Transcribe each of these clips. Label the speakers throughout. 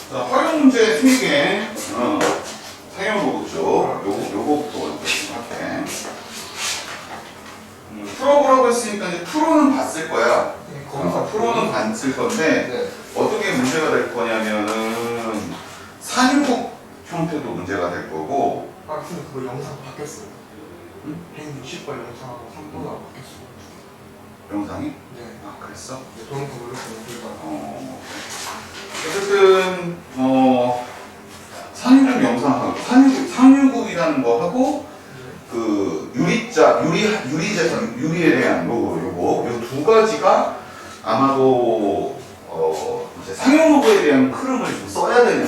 Speaker 1: 자, 활용 문제 트릭에 사용해보죠. 요거부터 먼저 할게. 풀어보라고 했으니까 이제 프로는 봤을 거야. 프로는 봤을 건데
Speaker 2: 네.
Speaker 1: 어떻게 문제가 될 거냐면은 산유국 형태도 문제가 될 거고.
Speaker 2: 아 근데 그거 영상 바뀌었어요.
Speaker 1: 응?
Speaker 2: 160번 영상하고 3번하고 바뀌었어요.
Speaker 1: 영상이?
Speaker 2: 네.
Speaker 1: 아, 그랬어?
Speaker 2: 네, 동영상 올렸어요. 그러니까.
Speaker 1: 어쨌든 산유국 영상 산유국이라는 거 하고 그 유리에 대한 요 두 가지가 아마도 이제 상용로그에 대한 흐름을 좀 써야 되는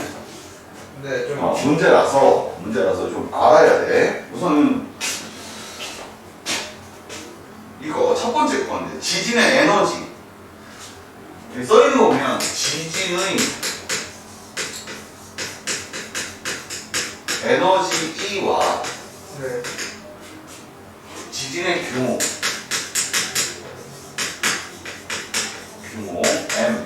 Speaker 2: 네, 좀
Speaker 1: 문제라서 좀 알아야 돼. 우선은 이거 첫 번째 건데 지진의 에너지 여기 써 있는 거 보면 지진의 에너지 E와
Speaker 2: 네.
Speaker 1: 지진의 규모 M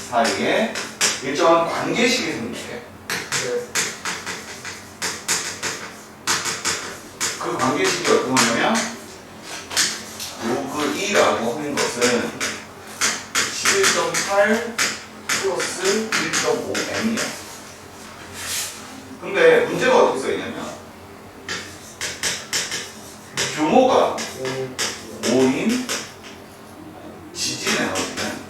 Speaker 1: 사이에 일정한 관계식이 생기게.
Speaker 2: 네.
Speaker 1: 그 관계식이 어떤 거냐면 로그 2라고 하는 것은 11.8 플러스 1.5m이야. 근데 문제가 어떻게 써있냐면 규모가 5인 지진 에너지는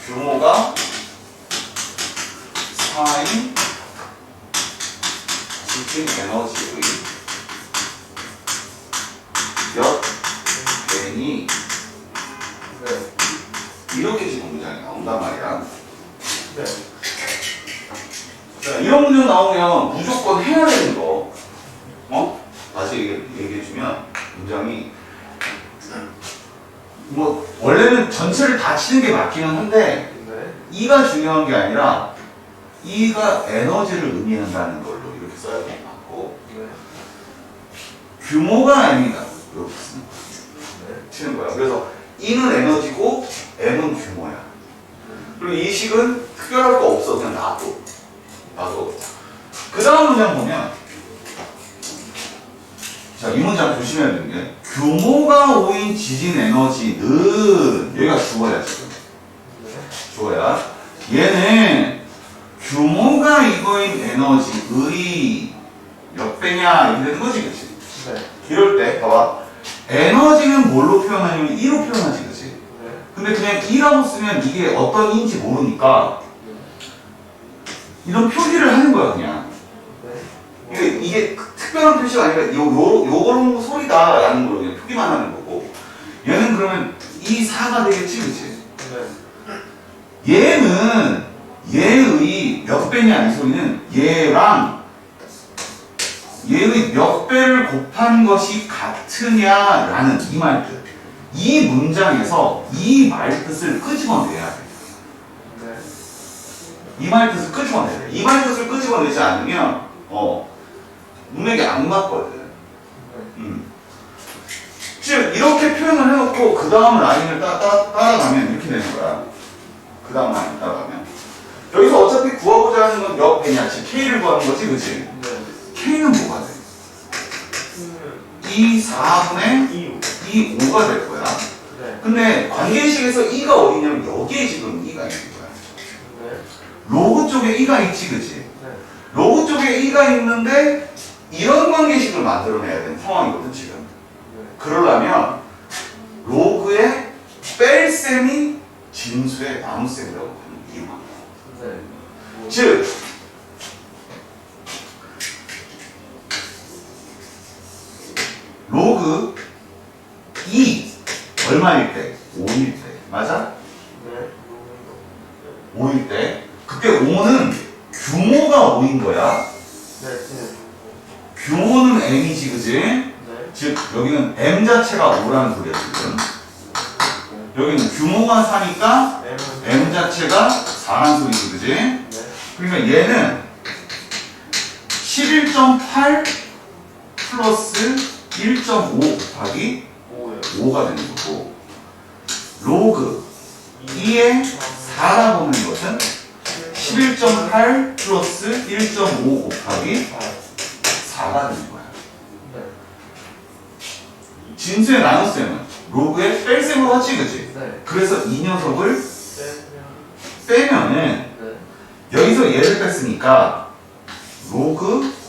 Speaker 1: 규모가 4인 지진 에너지의 몇 배니 이렇게 지금 문장이 나온단 말이야.
Speaker 2: 네.
Speaker 1: 자, 이런 문제 나오면 무조건 해야 되는 거. 다시 얘기해주면 문장이 뭐 원래는 전체를 다 치는 게 맞기는 한데
Speaker 2: 네.
Speaker 1: E가 중요한 게 아니라 E가 에너지를 의미한다는 걸로 이렇게 써야 되는 거 같고
Speaker 2: 네.
Speaker 1: 규모가 M이다 이렇게
Speaker 2: 네.
Speaker 1: 치는 거야. 그래서 E는 에너지고 M은 규모야. 그리고 이 식은 특별할 거 없어. 그냥 놔둬. 그 다음 문장 보면 자, 이 문장 조심해야 되는 게 규모가 5인 지진 에너지는 여기가 주어야 지금. 주어야. 얘는 규모가 이거인 에너지의 몇 배냐 이렇게 되는 거지, 그치?
Speaker 2: 네.
Speaker 1: 이럴 때 봐봐. 에너지는 뭘로 표현하냐면 E로 표현하지, 그치?
Speaker 2: 네.
Speaker 1: 근데 그냥 E라고 쓰면 이게 어떤 E인지 모르니까 이런 표기를 하는 거야, 그냥. 이게 특별한 표시가 아니라 요런 소리다라는 걸로 그냥 표기만 하는 거고. 얘는 그러면 이 4가 되겠지, 그치?
Speaker 2: 네.
Speaker 1: 얘는 얘의 몇 배냐 이 소리는 얘랑 얘의 몇 배를 곱한 것이 같으냐라는 이 말뜻. 이 문장에서 이 말뜻을 끄집어내야 돼.
Speaker 2: 네.
Speaker 1: 이 말뜻을 끄집어내야 돼. 이 말뜻을 끄집어내지 않으면 문맥이 안 맞거든. 즉 이렇게 표현을 해놓고 그 다음 라인을 따라가면 이렇게 되는 거야. 그 다음 라인 따라가면 여기서 어차피 구하고자 하는 건 몇 배냐? 즉 K를 구하는 거지, 그치?
Speaker 2: 네.
Speaker 1: K는 뭐가 돼? 이 4분의 이 5가 될 거야.
Speaker 2: 네.
Speaker 1: 근데 관계식에서 E가 어디냐면 여기에 지금 E가 있는 거야.
Speaker 2: 네.
Speaker 1: 로그 쪽에 E가 있지, 그치?
Speaker 2: 네.
Speaker 1: 로그 쪽에 E가 있는데 이런 관계식을 만들어내야 되는 상황이거든, 지금.
Speaker 2: 네.
Speaker 1: 그러려면 로그의 뺄셈이 진수의 나눗셈이라고 하는 이유가.
Speaker 2: 네.
Speaker 1: 즉 로그 2 얼마일 때? 5일 때. 맞아?
Speaker 2: 네.
Speaker 1: 5일 때. 그때 5는 규모가 5인 거야.
Speaker 2: 네. 네.
Speaker 1: 규모는 M이지, 그지?
Speaker 2: 네.
Speaker 1: 즉 여기는 M 자체가 5라는 소리야, 지금. 여기는 규모가 4니까 M 자체가 4라는 소리지, 그지?
Speaker 2: 네.
Speaker 1: 그러니까 얘는 11.8 플러스 1.5 곱하기
Speaker 2: 5요.
Speaker 1: 5가 되는 거고 로그 2의 4라고 하는 것은 11.8 플러스 1.5 곱하기 4가 되는 거야.
Speaker 2: 네.
Speaker 1: 진수의 나눗셈은 로그의 뺄셈으로 하지, 그치?
Speaker 2: 네.
Speaker 1: 그래서 이 녀석을
Speaker 2: 빼면.
Speaker 1: 빼면은
Speaker 2: 네.
Speaker 1: 여기서 얘를 뺐으니까 로그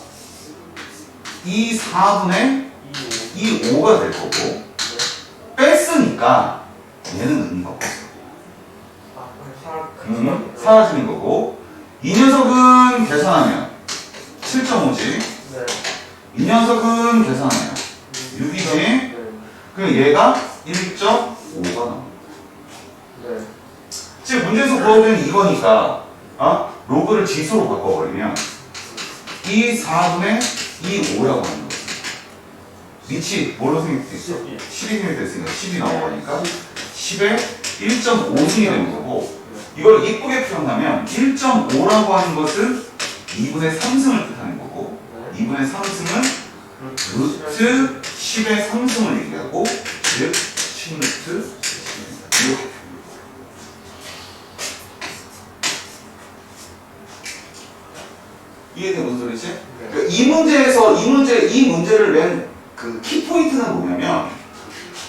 Speaker 1: 2 4분의 2 5가 될 거고
Speaker 2: 네.
Speaker 1: 뺐으니까 얘는 의미가 없어.
Speaker 2: 아, 그럼
Speaker 1: 사라지는 거고 이 녀석은 계산하면 7.5지
Speaker 2: 네.
Speaker 1: 이 녀석은 계산하면 6이지
Speaker 2: 네.
Speaker 1: 그럼 얘가 1.5가 나와.
Speaker 2: 네.
Speaker 1: 지금 문제에서 구워진 이거니까 로그를 지수로 바꿔버리면 2 4분의 2 5라고 하는 거지. 밑이 뭘로 생겼어? 10이 생겼으니까 10이 나오니까 10에 1.5승이 되는 거고 이걸 이쁘게 표현하면 1.5라고 하는 것은 2분의 3승을 뜻하는 거고 2분의 3승은 루트 10의 3승을 얘기하고 즉 10루트 10입니다. 이렇게 이해돼 무슨 소리지? 그러니까 이 문제에서 이 문제를 낸 그 키포인트는 뭐냐면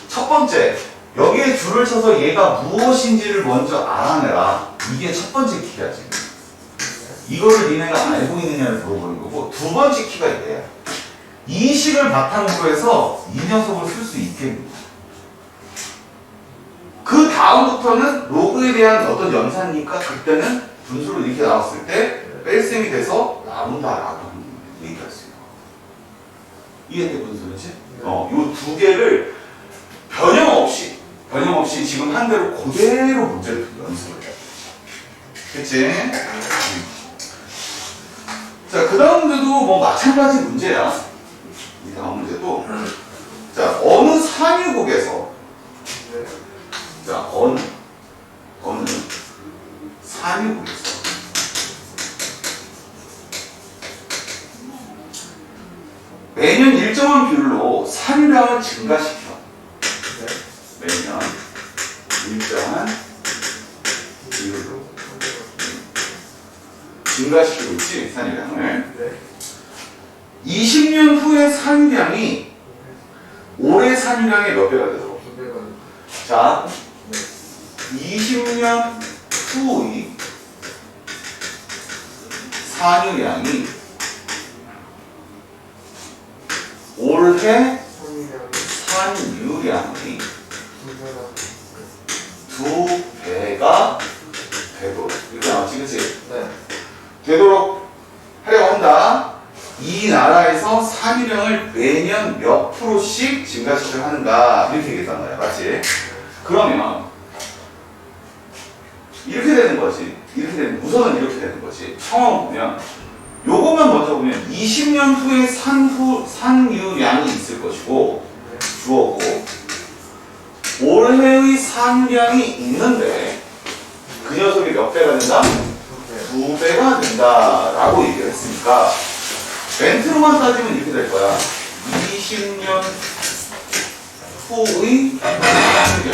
Speaker 1: 첫 번째 여기에 줄을 쳐서 얘가 무엇인지를 먼저 알아내라. 이게 첫 번째 키야 지금. 이거를 니네가 알고 있느냐를 물어보는 거고 두 번째 키가 이거야. 이 식을 바탕으로 해서 이 녀석을 쓸 수 있겠느냐. 그 다음부터는 로그에 대한 어떤 연산이니까 그때는 분수로 이렇게 나왔을 때 뺄셈이 돼서 나온다라고 얘기할 수 있고. 이해돼 무슨 소리지? 요 두 개를 변형 없이 지금 한 대로 그대로 문제를 연습을 해. 그치? 자, 그 다음 문제도 뭐 마찬가지 문제야. 이 다음 문제도. 자, 어느 산유국에서 자, 어느 산유국에서 매년 일정한 비율로 산유량을 증가시켜. 매년 일정한 비율로 증가시키고 있지, 산유량을. 20년 후의 산유량이 올해 산유량의 몇 배가 되도록? 자, 20년 후의 산유량이 올해 산유량이 2배가 되도록 이렇게 나왔지, 그치?
Speaker 2: 네.
Speaker 1: 되도록 하려고 한다. 이 나라에서 산유량을 매년 몇 프로씩 증가시켜 하는가 이렇게 얘기했단 말이야, 맞지? 그러면 이렇게 되는 거지. 우선은 이렇게 되는 거지. 상황을 보면 요것만 먼저 보면 20년 후에 산유량이 있을 것이고 주어고 올해의 산유량이 있는데 그 녀석이 몇 배가 된다? 2배가 된다라고 얘기를 했으니까 멘트로만 따지면 이렇게 될 거야. 20년 후의 산유량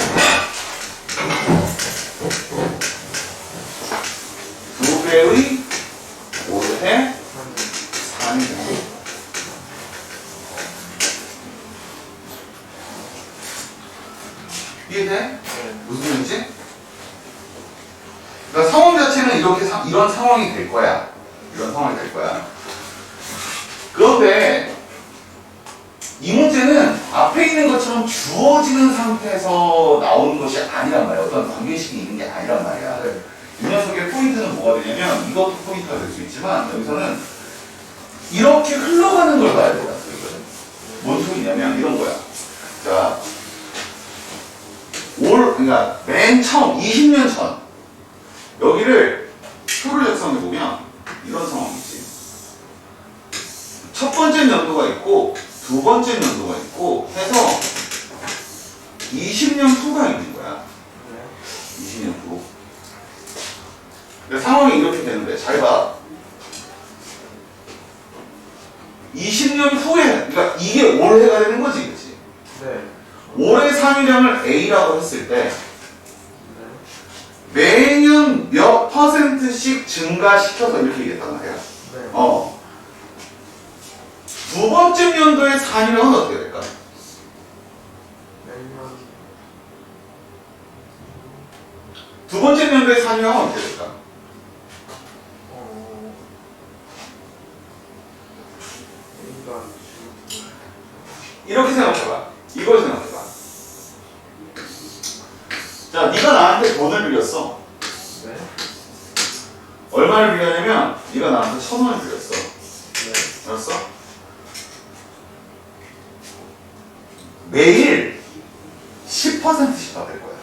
Speaker 1: 2배의 올해 산유량. 이해돼? 무슨 말인지? 그러니까 상황 자체는 이런 상황이 될 거야. 이런 상황이 될 거야. 그런데 이 문제는 앞에 있는 것처럼 주어지는 상태에서 나오는 것이 아니란 말이야. 어떤 관계식이 있는 게 아니란 말이야. 이 녀석의 포인트는 뭐가 되냐면 이것도 포인트가 될 수 있지만 여기서는 이렇게 흘러가는 걸 봐야 돼요. 뭔 소리냐면 이런 거야. 자, 그러니까 맨 처음 20년 전 여기를 표를 작성해 보면 이런 상황이지. 첫 번째 연도가 있고 두 번째 연도가 있고 해서 20년 후가 있는 거야. 20년 후. 근데 상황이 이렇게 되는데 잘 봐. 10%가 되는 거지, 그치?
Speaker 2: 네.
Speaker 1: 올해 상위령을 A라고 했을 때
Speaker 2: 네.
Speaker 1: 매년 몇 %씩 증가시켜서 이렇게 얘기했단 말이야.
Speaker 2: 네.
Speaker 1: 두 번째 연도의 상위령은 어떻게 될까?
Speaker 2: 매년.
Speaker 1: 두 번째 연도의 상위령은 어떻게 될까?
Speaker 2: A가
Speaker 1: 이렇게 생각해봐. 이걸 생각해봐. 자, 네가 나한테 돈을 빌렸어.
Speaker 2: 네.
Speaker 1: 얼마를 빌렸냐면 네가 나한테 1,000원을 빌렸어.
Speaker 2: 네.
Speaker 1: 알았어? 매일 10%씩 받을 거야.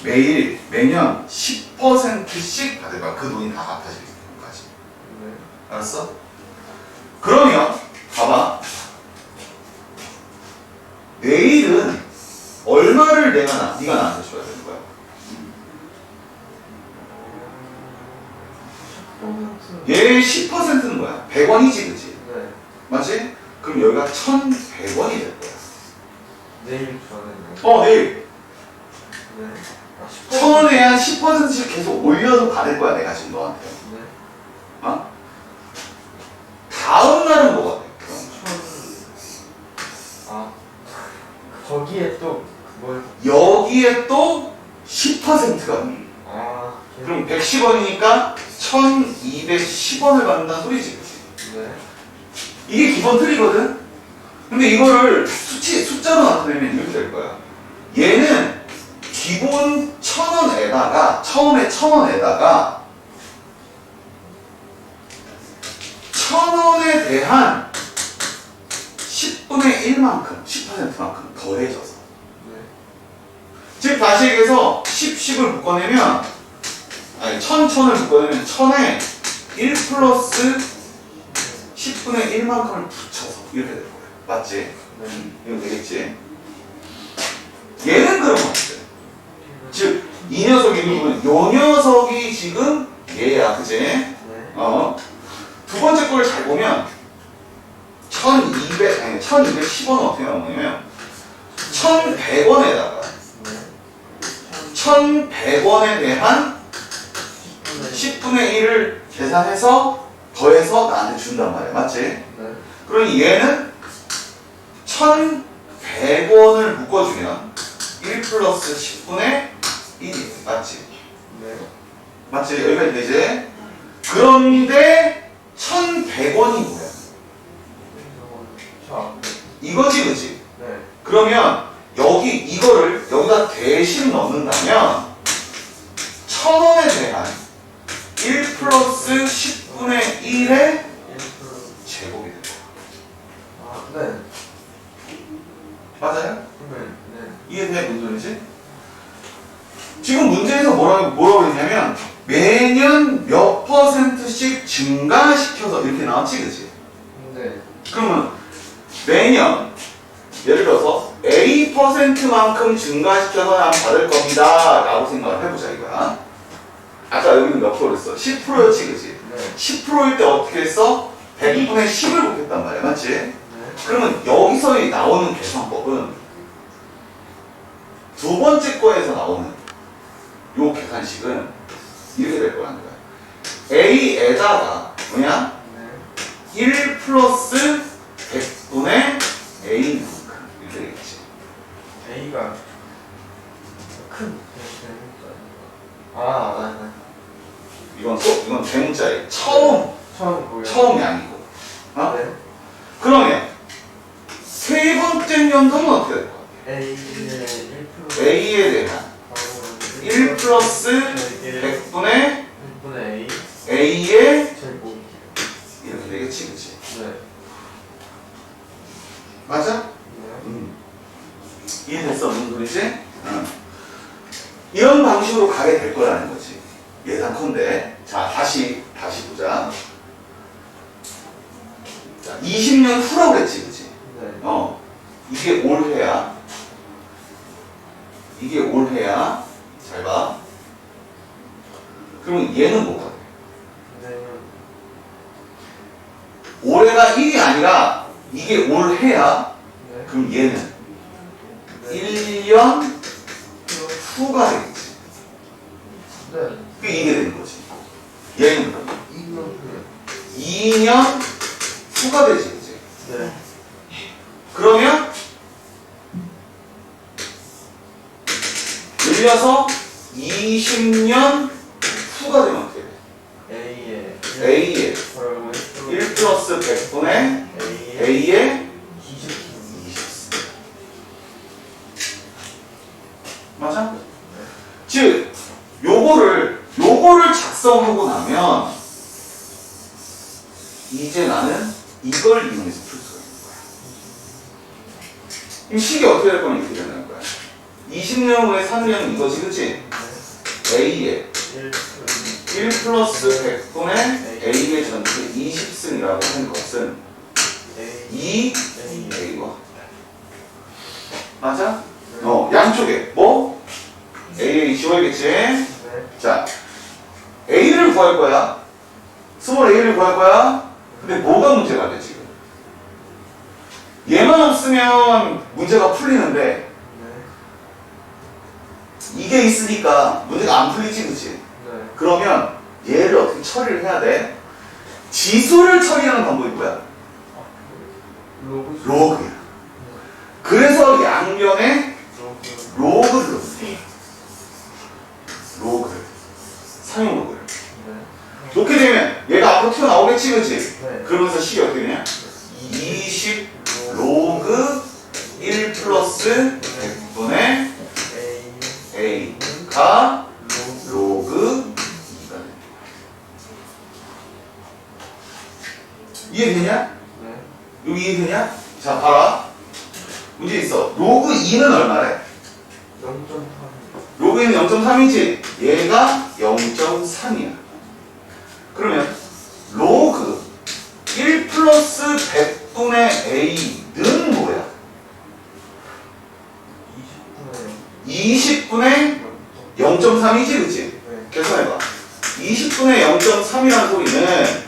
Speaker 2: 매일.
Speaker 1: 매년 10%씩 받을 거야. 그 돈이 다 갚아질 때까지.
Speaker 2: 네.
Speaker 1: 알았어? 그러면 봐봐. 내일은 얼마를 네가 나한테 줘야 되는 거야?
Speaker 2: 10%.
Speaker 1: 얘 10%는 뭐야? 100원이지, 그치?
Speaker 2: 네.
Speaker 1: 맞지? 그럼 여기가 1,100원이 될 거야.
Speaker 2: 내일 저는.
Speaker 1: 내일
Speaker 2: 네.
Speaker 1: 1,000원에 한 10%씩 계속 올려서 받을 거야, 내가 지금 너한테.
Speaker 2: 네.
Speaker 1: 어? 다음 날은 뭐가 돼?
Speaker 2: 거기에 또 뭘?
Speaker 1: 여기에 또 10%가 돼. 그럼 110원이니까 1,210원을 받는다는 소리지, 그치?
Speaker 2: 네.
Speaker 1: 이게 기본 틀이거든? 근데 이거를 숫자로 나타내면 이렇게 될 거야. 얘는 기본 1,000원에다가, 처음에 1,000원에다가 1,000원에 대한 10분의 1만큼, 10%만큼 더해져서.
Speaker 2: 네.
Speaker 1: 즉, 다시 얘기해서 10을 묶어내면, 아니, 1,000을 묶어내면 1,000에 1 플러스 10분의 1만큼을 붙여서 이렇게 될 거야. 맞지?
Speaker 2: 네.
Speaker 1: 이거 되겠지? 얘는 그러면 어때? 즉, 이 녀석이 요 녀석이 지금 얘야, 그치?
Speaker 2: 네.
Speaker 1: 두 번째 걸 잘 보면 1,210원은 어떻게 나오냐면 1,100원에다가
Speaker 2: 네.
Speaker 1: 1,100원에 대한 10분의 1을 계산해서 더해서 나한테 준단 말이야. 맞지?
Speaker 2: 네.
Speaker 1: 그러니 얘는 1,100원을 묶어주면 1 플러스 10분의 1이 맞지?
Speaker 2: 네.
Speaker 1: 맞지? 여기까지 되지? 그런데 1,100원이 뭐야?
Speaker 2: 저 앞에.
Speaker 1: 이거지, 그치?
Speaker 2: 네.
Speaker 1: 그러면 이거를 여기다 대신 넣는다면 1,000원에 대한 1 플러스 10분의 1의
Speaker 2: 1%.
Speaker 1: 제곱이 돼요.
Speaker 2: 네.
Speaker 1: 맞아요?
Speaker 2: 네. 네.
Speaker 1: 이해돼? 무슨 소리지? 지금 문제에서 뭐라고 했냐면 매년 몇 %씩 증가시켜서 이렇게 나왔지, 그치?
Speaker 2: 네.
Speaker 1: 그러면 매년 예를 들어서 A%만큼 증가시켜서 난 받을 겁니다 라고 생각을 해보자 이거야. 아까 여기는 몇 프로였어? 10%였지, 그치?
Speaker 2: 네.
Speaker 1: 10%일 때 어떻게 했어? 100분의 10을 곱했단 말이야, 맞지?
Speaker 2: 네.
Speaker 1: 그러면 여기서 나오는 계산법은 두 번째 거에서 나오는 요 계산식은 이렇게 될 거라는 거야. A에다가 뭐냐?
Speaker 2: 네.
Speaker 1: 1 플러스 100분의 A만큼 이렇게 되겠지.
Speaker 2: A가 큰 대문자.
Speaker 1: 이건 대문자에 처음
Speaker 2: 처음
Speaker 1: 양이고. 어?
Speaker 2: 네.
Speaker 1: 그러면 세 번째 연도는 어떻게 될 것 같아? A에 대한 1 플러스 100분의
Speaker 2: 100분의 A
Speaker 1: A의
Speaker 2: 제곱.
Speaker 1: 이렇게 되겠지, 그치?
Speaker 2: 네.
Speaker 1: 맞아?
Speaker 2: 네.
Speaker 1: 이해됐어? 무슨 소리지? 응. 이런 방식으로 가게 될 거라는 거지. 예상컨대. 자, 다시 보자. 자, 20년 후라고 그랬지, 그치?
Speaker 2: 네.
Speaker 1: 이게 올해야. 이게 올해야. 잘 봐. 그러면 얘는 뭐가 돼?
Speaker 2: 네.
Speaker 1: 올해가 1이 아니라 이게 올해야.
Speaker 2: 네.
Speaker 1: 그럼 얘는
Speaker 2: 네.
Speaker 1: 1년 후가 되겠지.
Speaker 2: 네.
Speaker 1: 그게 이게 되는 거지. 얘는 그러면
Speaker 2: 2년 후에.
Speaker 1: 2년 후가 되지, 그치?
Speaker 2: 네.
Speaker 1: 그러면 늘려서 20년 후가 되면 어떻게 돼?
Speaker 2: A에
Speaker 1: A의
Speaker 2: 그러면
Speaker 1: 1 플러스 100분의
Speaker 2: A에
Speaker 1: A의
Speaker 2: 20.
Speaker 1: 20. 맞아? 즉, 요거를 작성하고 나면 이제 나는 이걸 이용해서 풀 수가 있는 거야. 그럼 식이 어떻게 될 거냐 이렇게 되는 거야. 20년 후에 3년은 이거지, 그치? A의 1 플러스 100분의 A의 전체 20승이라고 하는 것은
Speaker 2: A
Speaker 1: 2A와 맞아? 양쪽에 뭐? AA 지워야겠지?
Speaker 2: 네.
Speaker 1: 자, A를 구할 거야. 스몰 A를 구할 거야. 근데 뭐가 문제가 돼 지금? 얘만 없으면 문제가 풀리는데
Speaker 2: 네.
Speaker 1: 이게 있으니까 문제가 안 풀리지, 그치?
Speaker 2: 네.
Speaker 1: 그러면 얘를 어떻게 처리를 해야 돼? 지수를 처리하는 방법이 뭐야?
Speaker 2: 로그.
Speaker 1: 로그야. 그래서 양변에
Speaker 2: 로그.
Speaker 1: 로그를 넣는데 로그를 사용 로그를
Speaker 2: 네.
Speaker 1: 놓게 되면 얘가 앞으로 튀어나오겠지, 그치?
Speaker 2: 네.
Speaker 1: 그러면서 식이 어떻게 되냐? 20 로그 1 플러스 100분의
Speaker 2: A
Speaker 1: A가
Speaker 2: 로그.
Speaker 1: 로그 2가 돼. 이해되냐?
Speaker 2: 네.
Speaker 1: 여기 이해되냐? 자, 봐라. 문제 있어. 로그 2는 얼마래?
Speaker 2: 0.3.
Speaker 1: 로그 2는 0.3이지? 얘가 0.3이야. 그러면 로그 1 플러스 100분의 A는 뭐야?
Speaker 2: 20분에
Speaker 1: 20분의 0.3이지, 그치?
Speaker 2: 네.
Speaker 1: 계산해봐. 20분의 0.3이라는 소리는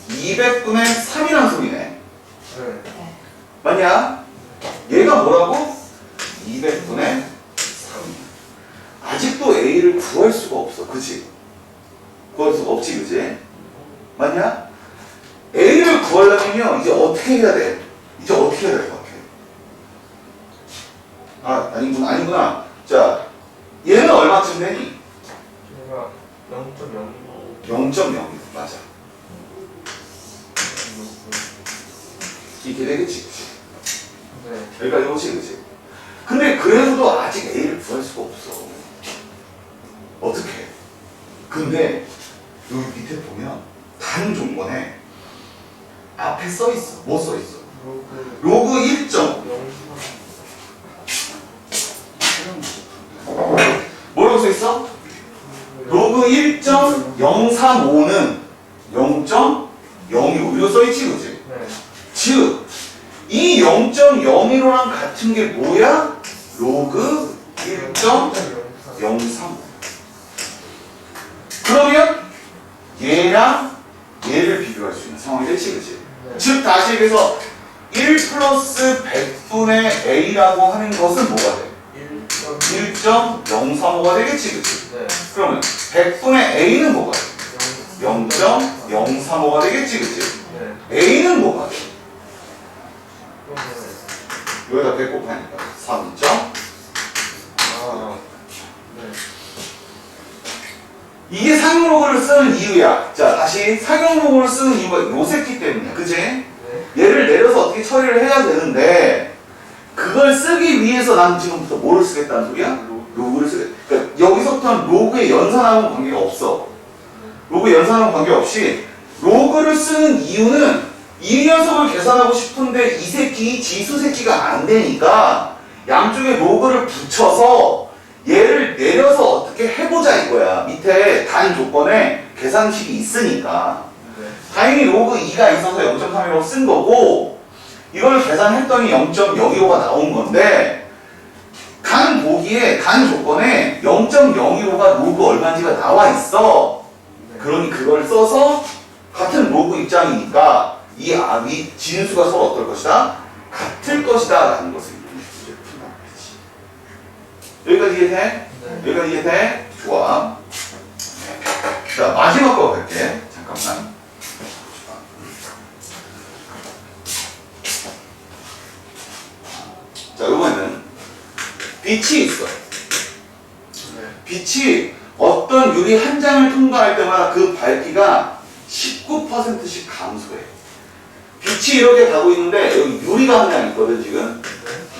Speaker 1: 200분의 3이라는 소리네.
Speaker 2: 네.
Speaker 1: 맞냐? 얘가 뭐라고? 200분의 3이야. 아직도 A를 구할 수가 없어. 그치? 구할 수가 없지, 그치? 맞냐? A를 구하려면요, 이제 어떻게 해야 돼? 이제 어떻게 해야 될 것 같아? 아니구나. 자, 얘는 얼마쯤 되니?
Speaker 2: 제가 0.0.
Speaker 1: 0.0. 맞아. 이렇게 되겠지, 그치?
Speaker 2: 네.
Speaker 1: 여기까지 오지, 그치? 근데 그래도 아직 A를 구할 수가 없어. 어떻게 해? 근데 여기 밑에 보면 단 조건에 앞에 써 있어. 뭐 써 있어?
Speaker 2: 로그.
Speaker 1: 로그 1점.
Speaker 2: 0.3.
Speaker 1: 뭐라고 써 있어? 로그 1.035는 0.025 이거 써 있지, 그치?
Speaker 2: 네.
Speaker 1: 즉, 이 0.015랑 같은 게 뭐야? 로그 1.03. 그러면 얘랑 얘를 비교할 수 있는 상황이 되지, 그치?
Speaker 2: 네.
Speaker 1: 즉, 다시 얘기해서 1 플러스 100분의 A라고 하는 것은 뭐가 돼? 1.035가 되겠지, 그치?
Speaker 2: 네.
Speaker 1: 그러면 100분의 A는 뭐가 돼? 0.035가 되겠지, 그치?
Speaker 2: 네.
Speaker 1: A는 뭐가 돼?
Speaker 2: 그러면
Speaker 1: 여기다 100 곱하니까 3.
Speaker 2: 아. 네.
Speaker 1: 이게 상용 로그를 쓰는 이유야. 자, 다시 상용 로그를 쓰는 이유가 요 새끼 때문이야. 그치?
Speaker 2: 네.
Speaker 1: 얘를 내려서 어떻게 처리를 해야 되는데 그걸 쓰기 위해서 난 지금부터 뭐를 쓰겠다는 소리야? 로그를 쓰겠다. 그러니까 여기서부터는 로그의 연산하고는 관계가 없어. 로그 연산하고는 관계없이 로그를 쓰는 이유는 이 녀석을 계산하고 싶은데 이 새끼 지수 새끼가 안 되니까 양쪽에 로그를 붙여서 얘를 내려서 어떻게 해보자 이거야. 밑에 단 조건에 계산식이 있으니까.
Speaker 2: 네.
Speaker 1: 다행히 로그 2가 있어서 0.3이라고 쓴 거고 이걸 계산했더니 0.015가 나온 건데 간 보기에 간 조건에 0.015가 로그 얼마인지가 나와 있어.
Speaker 2: 네.
Speaker 1: 그러니 그걸 써서 같은 로그 입장이니까 이 압이 진수가 서로 어떨 것이다? 같을 것이다 라는 것을 문제를 푼단 말이지. 여기까지 이해돼?
Speaker 2: 네.
Speaker 1: 여기까지 이해돼? 좋아. 자, 마지막 거 갈게. 잠깐만. 자, 이번에는 빛이 있어.
Speaker 2: 네.
Speaker 1: 빛이 어떤 유리 한 장을 통과할 때마다 그 밝기가 19%씩 감소해. 빛이 이렇게 가고 있는데 여기 유리가 한 장 있거든 지금.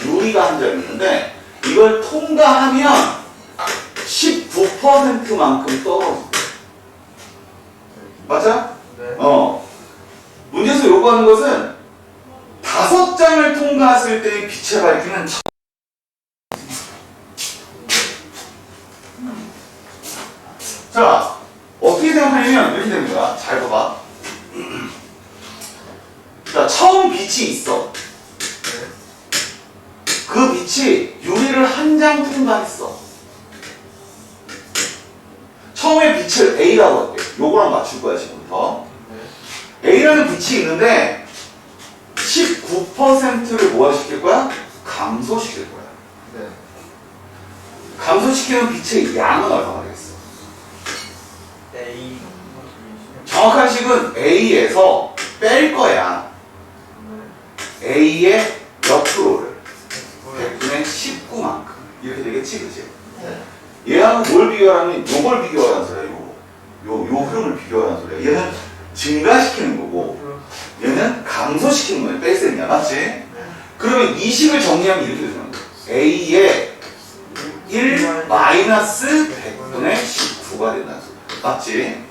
Speaker 1: 유리가 한 장 있는데 이걸 통과하면 19%만큼 떨어진대. 맞아?
Speaker 2: 네.
Speaker 1: 문제에서 요구하는 것은 5장을 통과했을 때의 빛의 밝기는 자, 어떻게 생각하냐면 이렇게 되는 거야. 잘 봐봐. 자, 처음 빛이 있어. 그 빛이 유리를 한 장 통과했어. 처음에 빛을 A라고 할게. 요거랑 맞출 거야, 지금부터. A라는 빛이 있는데 19%를 뭐하시킬 거야? 감소시킬 거야.
Speaker 2: 네.
Speaker 1: 감소시키는 빛의 양은 얼마나 되겠어?
Speaker 2: A.
Speaker 1: 정확한 식은 A에서 뺄 거야. A의 몇 프로를? 100분의 19만큼. 이렇게 되겠지, 그치?
Speaker 2: 네.
Speaker 1: 얘하고 뭘 비교하라면 요걸 비교하라는 소리야, 요 흐름을 비교하라는 소리야. 얘는 증가시키는 거고, 얘는 감소시키는 거야. 뺄셈이야, 맞지? 그러면 이 식을 정리하면 이렇게 되는 거야. A의 1 마이너스 100분의 19가 된다는 소리야. 맞지?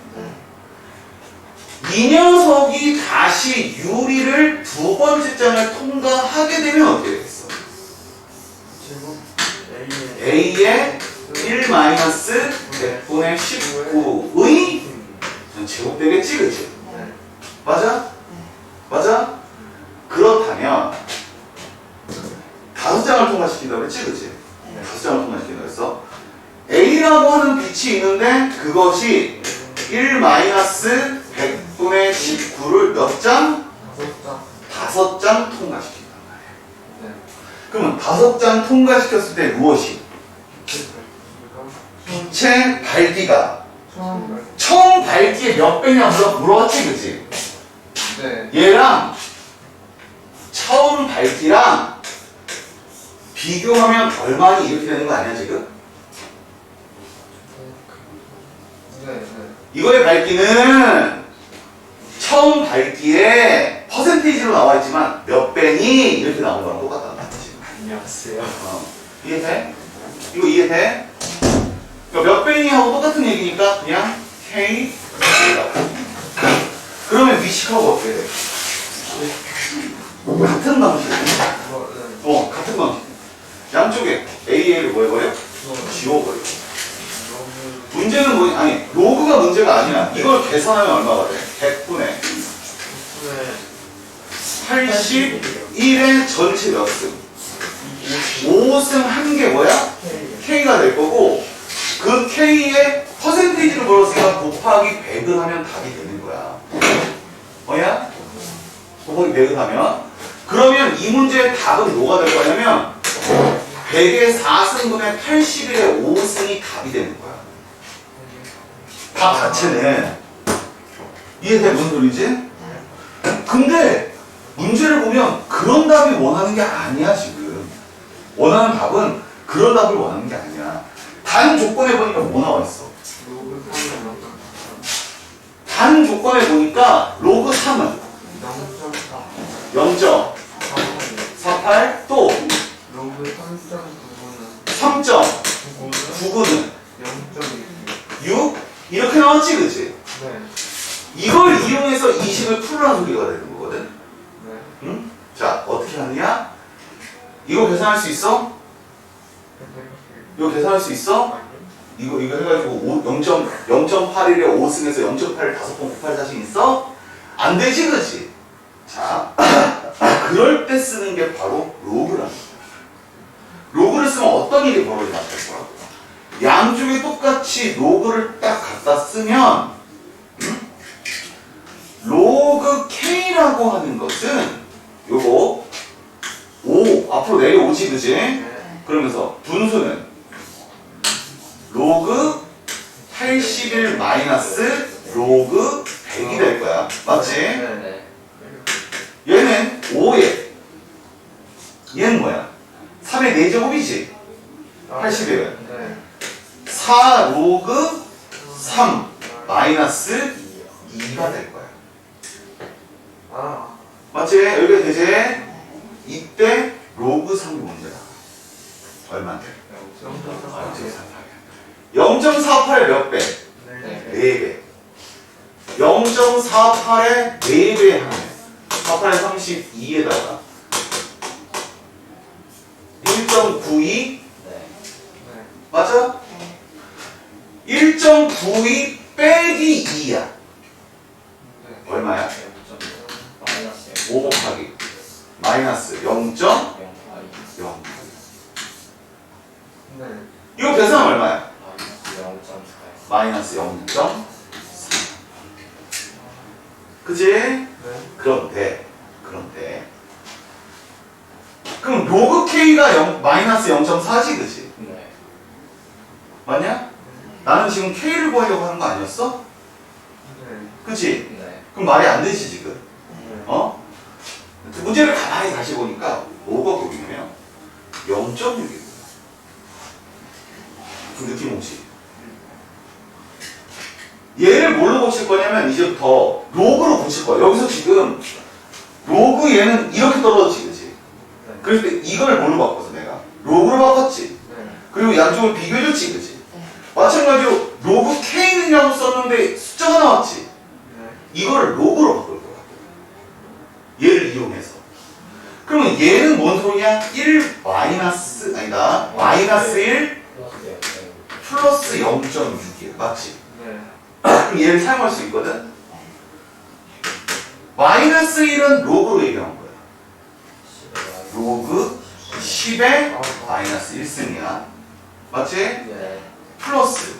Speaker 1: 이 녀석이 다시 유리를 두 번째 장을 통과하게 되면 어떻게 되겠어? A의 1 마이너스 100분의 19의 제곱되겠지, 그치? 맞아? 맞아? 그렇다면 5장을 통과시킨다고 그랬지, 그치? 5장을 통과시킨다고 했어. A라고 하는 빛이 있는데 그것이 1 마이너스 100분의 19를 몇 장? 5장 통과시킨단 말이야. 그러면 5장 통과시켰을 때 무엇이? 빛의 밝기가 처음 밝기의 몇 배냐 물어봤지, 그치?
Speaker 2: 네.
Speaker 1: 얘랑 처음 밝기랑 비교하면 얼마니 이렇게 되는 거 아니야 지금?
Speaker 2: 네.
Speaker 1: 이거의 밝기는 처음 밝기에 퍼센테이지로 나와 있지만 몇 배니 이렇게 나온 거랑 똑같단 말이지.
Speaker 2: 안녕하세요.
Speaker 1: 이해돼? 이거 이해돼? 그러니까 몇 배니 하고 똑같은 얘기니까 그냥 K 그러면 위식하고 어떻게 돼? 같은 방식. 같은 방식. 양쪽에 AA를 뭐 해버려? 지워버려. 문제는 뭐니? 아니, 로그가 문제가 아니야. 이걸 계산하면 얼마가 돼? 100분의 81의 전체 몇 승? 5승 한 개 뭐야? K가 될 거고 그 K의 퍼센테이지를 물었으니까 곱하기 100을 하면 답이 되는 거야. 뭐야? 곱하기 100을 하면 그러면 이 문제의 답은 뭐가 될 거냐면 100의 4승분의 81의 5승이 답이 되는 거야. 답 자체는 이해돼? 무슨 소리지? 근데 문제를 보면 그런 답이 원하는 게 아니야 지금. 원하는 답은 그런 답을 원하는 게 아니야. 단 조건에 보니까 뭐 나와 있어? 단 조건에 보니까 로그 3은 0.48 또 3.99는 6 이렇게 나왔지, 그치? 이걸 이용해서 이 식을 풀으라는 소리가 되는 거거든. 응? 자, 어떻게 하느냐? 이거 계산할 수 있어? 이거 계산할 수 있어? 이거 해가지고 0.81에 5승에서 0.8을 5번 곱할 자신 있어? 안 되지, 그치? 자, 그럴 때 쓰는 게 바로 로그라는 거야. 로그를 쓰면 어떤 일이 벌어지나 할 거라고. 양쪽에 똑같이 로그를 딱 갖다 쓰면 로그 K라는 K라고 하는 것은 요거 5 앞으로 내려오지 그지?
Speaker 2: 네.
Speaker 1: 그러면서 분수는 로그 81 마이너스 로그 100이 될 거야. 맞지?
Speaker 2: 네.
Speaker 1: 얘는 5에 얘는 뭐야? 3의 4제곱이지? 81은
Speaker 2: 네.
Speaker 1: 4 로그 3 마이너스 2가 될 거야.
Speaker 2: 아.
Speaker 1: 맞지? 여기가 되지? 이때 로그 3이 문제다. 얼마인데? 0.48의 몇 배?
Speaker 2: 네.
Speaker 1: 4배. 0.48의 4배 하네. 48의 32에다가 1.92
Speaker 2: 네.
Speaker 1: 맞아? 1.92 빼기 2야. 얼마야? 5 곱하기 마이너스 0.0.
Speaker 2: 네.
Speaker 1: 이거 계산하면 얼마야? 마이너스 0.3. 그치?
Speaker 2: 네.
Speaker 1: 그런데 그럼 로그 K가 마이너스 0.4지 그치? 맞냐? 나는 지금 K를 구하려고 하는 거 아니었어?
Speaker 2: 네.
Speaker 1: 그치? 그럼 말이 안 되지 지금. 어? 문제를 가만히 다시 보니까 뭐가 보이냐면 0.6이고 그 느낌 오지? 얘를 뭘로 고칠 거냐면 이제부터 로그로 고칠 거야. 여기서 지금 로그 얘는 이렇게 떨어지지 그치? 그럴 때 이걸 뭘로 바꿨어 내가? 로그로 바꿨지? 그리고 양쪽을 비교해줬지 그치? 마찬가지로 로그 K는이라고 썼는데 숫자가 나왔지? 이거를 로그로 바꿀 거야. 얘를 이용해서. 그러면 얘는 뭔 소리냐? 1 마이너스 아니다. 마이너스 1 플러스 0.6이야. 맞지? 그럼 얘를 사용할 수 있거든? 마이너스 1은 로그로 얘기한 거야. 로그 10의 마이너스 1승이야. 맞지? 플러스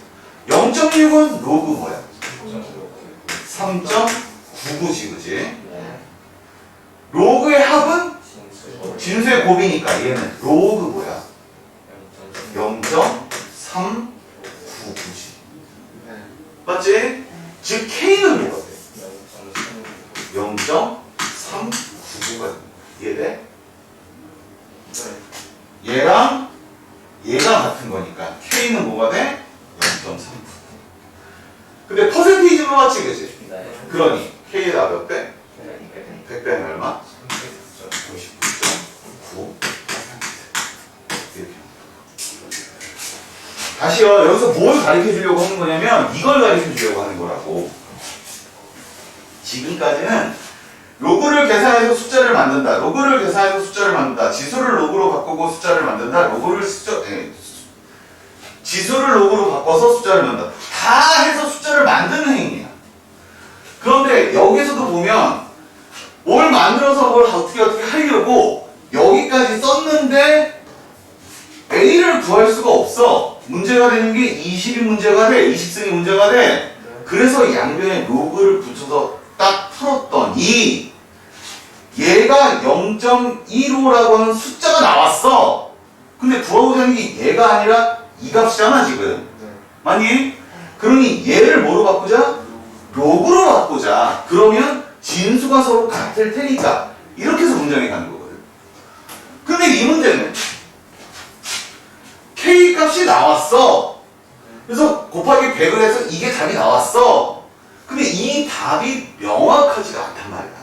Speaker 1: 0.6은 로그 뭐야? 3.99지 그지? 로그의 합은 진수의 곱이니까 얘는 로그 뭐야? 0.399지 맞지? 즉 K는 뭐가 돼? 0.399가 이해돼? 얘랑 얘가 같은 거니까 K는 뭐가 돼? 0.399 근데 퍼센테이지로 맞지 그지? 그러니 K에다 몇 배? 100배는 얼마? 99.9 이렇게 다시요 여기서 뭘 가르쳐 주려고 하는 거냐면 이걸 가르쳐 주려고 하는 거라고 지금까지는 로그를 계산해서 숫자를 만든다 로그를 계산해서 숫자를 만든다 지수를 로그로 바꾸고 숫자를 만든다 지수를 로그로 바꿔서 숫자를 만든다 다 해서 숫자를 만드는 행위야 그런데 여기서도 보면 뭘 만들어서 뭘 어떻게 하려고 여기까지 썼는데 A를 구할 수가 없어 문제가 되는 게 20이 문제가 돼 20승이 문제가 돼 그래서 양변에 로그를 붙여서 딱 풀었더니 얘가 0.15라고 하는 숫자가 나왔어 근데 구하고자 하는 게 얘가 아니라 이 값이잖아 지금 맞니? 그러니 얘를 뭐로 바꾸자? 로그로 바꾸자 그러면 진수가 서로 같을 테니까 이렇게 해서 문장에 가는 거거든 근데 이 문제는 K 값이 나왔어 그래서 곱하기 100을 해서 이게 답이 나왔어 근데 이 답이 명확하지가 않단 말이야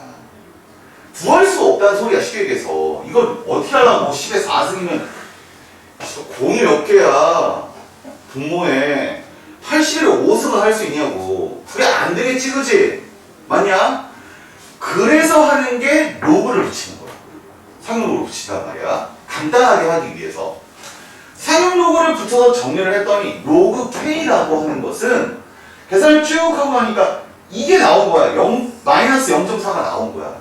Speaker 1: 구할 수가 없다는 소리야 쉽게 얘기해서 이걸 어떻게 하려고 10에 4승이면 공이 몇 개야 분모에 80에 5승을 할 수 있냐고 그게 안 되겠지 그치? 맞냐? 그래서 하는 게 로그를 붙이는 거야 상용로그를 붙인단 말이야 간단하게 하기 위해서 상용로그를 붙여서 정리를 했더니 로그 K라고 하는 것은 계산을 쭉 하고 나니까 이게 나온 거야 마이너스 0.4가 나온 거야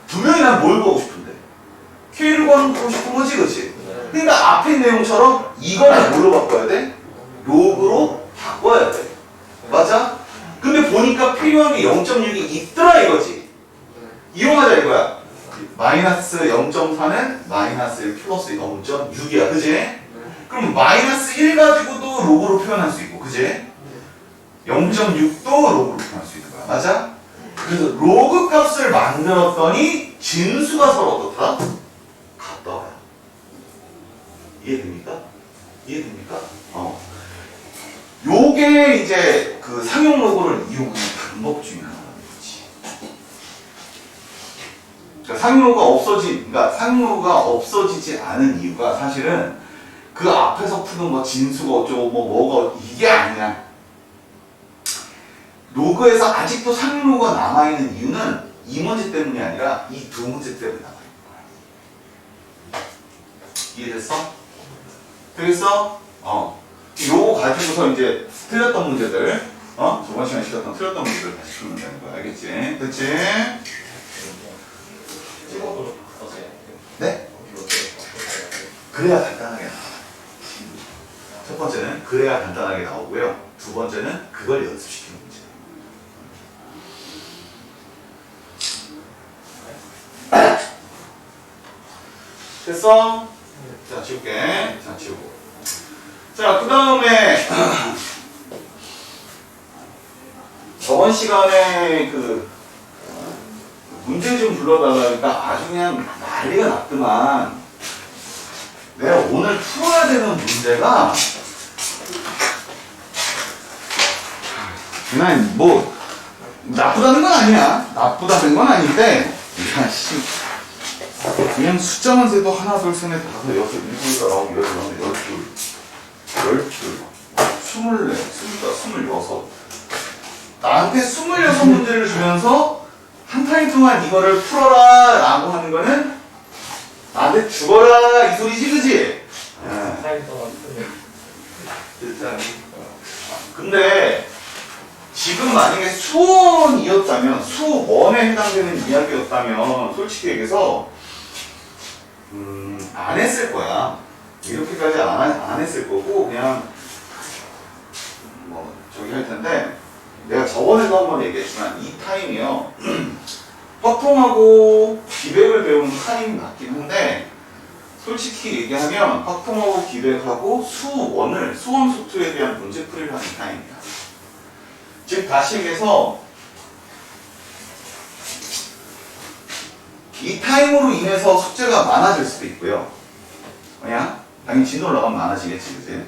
Speaker 1: 분명히 난 뭘 보고 싶은데 K를 구하고 싶은 거지 그치? 그러니까 앞에 내용처럼 이거를 뭘로 바꿔야 돼? 로그로 바꿔야 돼 맞아? 근데 보니까 필요한 게 0.6이 있더라 이거지 이용하자 이거야. 마이너스 0.4는 마이너스 1 플러스 0.6이야. 그지? 그럼 마이너스 1 가지고도 로그로 표현할 수 있고, 그지? 0.6도 로그로 표현할 수 있는 거야. 맞아? 그래서 로그 값을 만들었더니 진수가 서로 어떻다? 같더라. 이해됩니까? 이해됩니까? 요게 이제 그 상용 로그를 이용하는 방법 중에 하나라는 거지. 그러니까 상용 로그가 없어지지 않은 이유가 사실은 그 앞에서 푸는 거 진수가 어쩌고 뭐가 이게 아니야. 로그에서 아직도 상용 로그가 남아있는 이유는 이 문제 때문이 아니라 이 두 문제 때문에 남아있는 거야. 이해됐어? 되겠어? 요거 가지고서 이제 틀렸던 문제들, 저번 시간에 시켰던 틀렸던 문제들 다시 풀면 되는 거야. 알겠지? 그치? 네? 그래야 간단하게 나와. 첫 번째는 그래야 간단하게 나오고요. 두 번째는 그걸 연습시키는 문제. 됐어? 자, 지울게. 자, 지우고. 자, 그 다음에 저번 시간에 그 문제 좀 불러달라니까 아주 그냥 난리가 났더만. 내가 오늘 풀어야 되는 문제가 그냥 뭐 나쁘다는 건 아니야. 나쁘다는 건 아닌데 그냥 숫자만 세도 하나, 둘, 셋, 넷, 다섯, 여섯, 일곱, 여덟, 아홉, 열, 열둘, 스물네, 스물여섯. 나한테 26문제를 주면서 한 타임 동안 이거를 풀어라 라고 하는 거는 나한테 죽어라 이 소리지, 그지? 근데 지금 만약에 수원이었다면, 수원에 해당되는 이야기였다면 솔직히 얘기해서 안 했을 거야. 이렇게까지 안 했을 거고 그냥 뭐 저기 할 텐데, 내가 저번에도 한번 얘기했지만 이 타임이요 확통하고 기백을 배우는 타임이 맞긴 한데, 솔직히 얘기하면 확통하고 기백하고 수원 수투에 대한 문제풀이를 하는 타임이야. 즉 다시 얘기해서 이 타임으로 인해서 숙제가 많아질 수도 있고요. 뭐냐? 당연히 진도 올라가면 많아지겠지, 그지?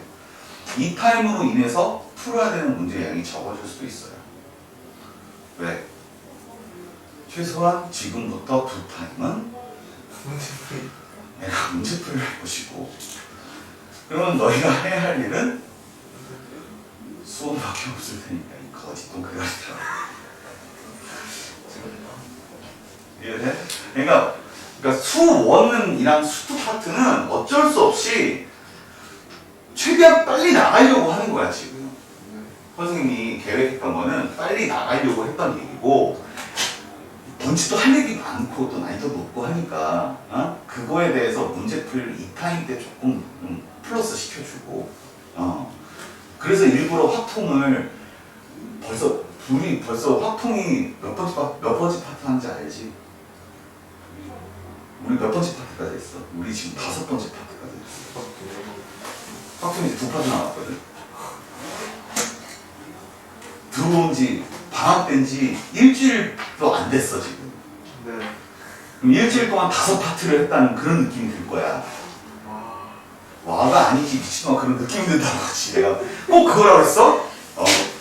Speaker 1: 이 타임으로 인해서 풀어야 되는 문제 양이 적어질 수도 있어요. 왜? 최소한 지금부터 두 타임은 내가 문제풀이를 해보시고, 그러면 너희가 해야 할 일은 수업밖에 없을 테니까 이 거짓돈 그가지다. 이해돼? 그러니까 수원이랑 수투 파트는 어쩔 수 없이 최대한 빨리 나가려고 하는 거야 지금. 선생님이 계획했던 거는 빨리 나가려고 했던 얘기고, 문제도 할 얘기 많고 또 난이도 높고 하니까 그거에 대해서 문제풀이를 이 타임 때 조금 플러스 시켜주고, 그래서 일부러 확통을 벌써 확통이 몇 번째 파트 하는지 알지? 우리 몇 번째 파트까지 했어? 우리 지금 5번째 파트까지 했어. 확통이 이제 2파트 나왔거든. 들어온 지 방학된 지 일주일도 안 됐어 지금.
Speaker 2: 네.
Speaker 1: 그럼 일주일 동안 5파트를 했다는 그런 느낌이 들 거야. 와가 아니지 미친놈아, 그런 느낌이 든다고 하지. 내가 꼭 그거라고 했어?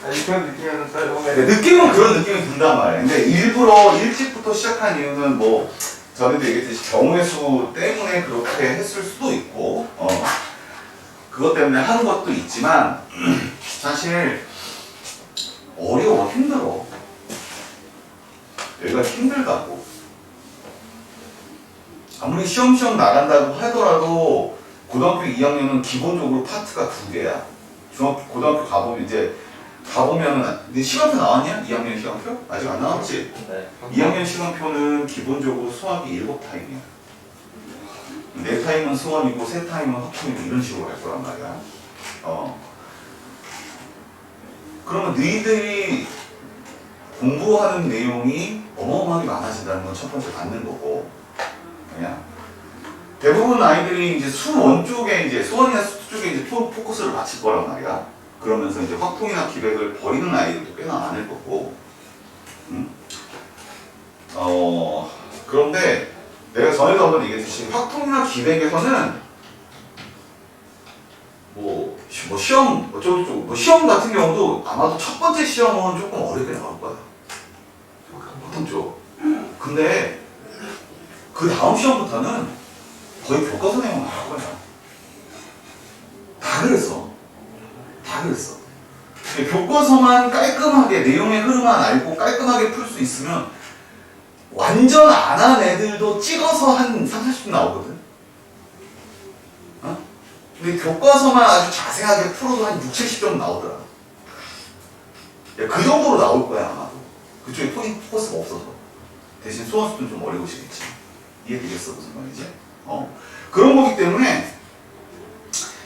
Speaker 2: 아니 그런 느낌은 따로
Speaker 1: 느낌은 그런 느낌이 든단 말이야. 근데 일부러 일찍부터 시작한 이유는 뭐 전에도 얘기했듯이 경우의 수 때문에 그렇게 했을 수도 있고, 그것 때문에 하는 것도 있지만 사실 어려워, 힘들어. 여기가 힘들다고. 아무리 시험시험 나간다고 하더라도 고등학교 2학년은 기본적으로 파트가 2개야. 고등학교 가보면은 네 시간표 나왔냐? 2학년 시간표? 아직 안 나왔지?
Speaker 2: 네.
Speaker 1: 2학년 시간표는 기본적으로 수학이 7타임이야. 4타임은 수원이고 3타임은 확통이고 이런 식으로 갈 거란 말이야. 그러면 너희들이 공부하는 내용이 어마어마하게 많아진다는 건 첫 번째 맞는 거고. 그냥 대부분 아이들이 이제 수원 쪽에 이제 수원이나 수투 쪽에 이제 포커스를 맞출 거란 말이야. 그러면서 이제 확통이나 기백을 버리는 아이들도 꽤나 많을 거고. 그런데 내가 전에도 한번 얘기했듯이 확통이나 기백에서는 시험 같은 경우도 아마도 첫 번째 시험은 조금 어렵게 나올 거야. 확통 쪽. 근데 그 다음 시험부터는 거의 교과서 내용 나올 거야. 다 그랬어. 다 그랬어. 교과서만 깔끔하게 내용의 흐름만 알고 깔끔하게 풀 수 있으면 완전 안 한 애들도 찍어서 한 3, 40분 나오거든. 어? 근데 교과서만 아주 자세하게 풀어도 한 6, 70점 나오더라. 야, 그 정도로 나올 거야 아마도. 그쪽에 포커스가 없어서. 대신 수원수는 좀 어려우시겠지. 이해되겠어 무슨 말이지? 그런 거기 때문에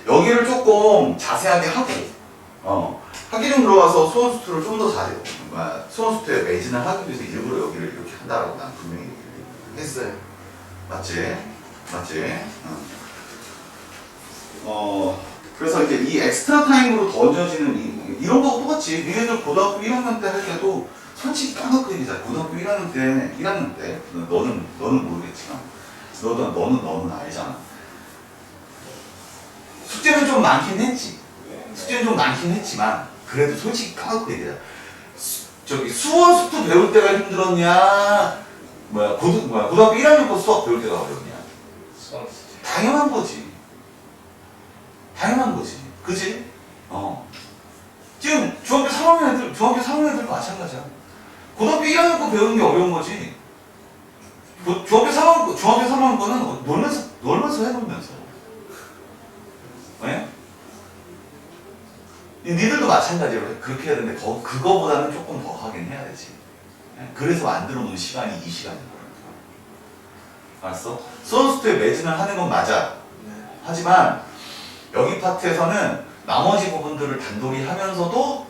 Speaker 1: 여기를 조금 자세하게 하고 학기 중 들어가서 수원수투를 좀 더 잘해요. 수원수투에 매진을 하기 위해서 일부러 여기를 이렇게 한다라고 난 분명히 했어요. 맞지? 맞지? 그래서 이제 이 엑스트라 타임으로 던져지는 이런 거하고 똑같지. 니네들 고등학교 1학년 때 할 때도 솔직히 까먹고 얘기자. 고등학교 1학년 때 너는 모르겠지만 너는 알잖아. 숙제는 좀 많긴 했지. 숙제는 좀 많긴 했지만 그래도 솔직히 까먹고 얘기하자. 수원수투 배울 때가 힘들었냐? 고등학교 1학년 거 수학 배울 때가 어려웠냐? 당연한 거지. 당연한 거지. 그지? 지금 중학교 3학년 애들도 마찬가지야. 고등학교 1학년 거 배우는 게 어려운 거지. 중학교 3학년 거는 놀면서 해놓으면서. 왜? 니들도 마찬가지로 그렇게 해야 되는데 그거보다는 조금 더 하긴 해야 되지. 그래서 만들어 놓은 시간이 이 시간인 거야. 알았어? 수원수투에 매진을 하는 건 맞아. 하지만 여기 파트에서는 나머지 부분들을 단돌이 하면서도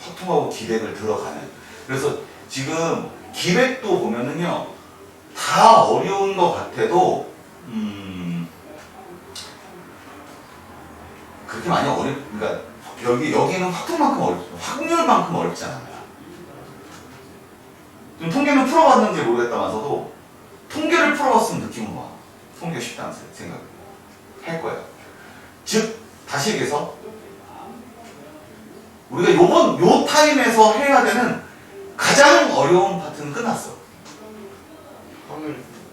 Speaker 1: 확통하고 기백을 들어가는. 그래서 지금 기백도 보면은요 다 어려운 것 같아도 그렇게 많이 그러니까 여기는 확통만큼 어렵죠. 확률만큼 어렵지 않아요. 좀 통계는 풀어봤는지 모르겠다면서도 통계를 풀어봤으면 느낌은 와. 통계가 쉽다는 생각 할 거야. 즉 다시 얘기해서 우리가 요 타임에서 해야 되는 가장 어려운 파트는 끝났어.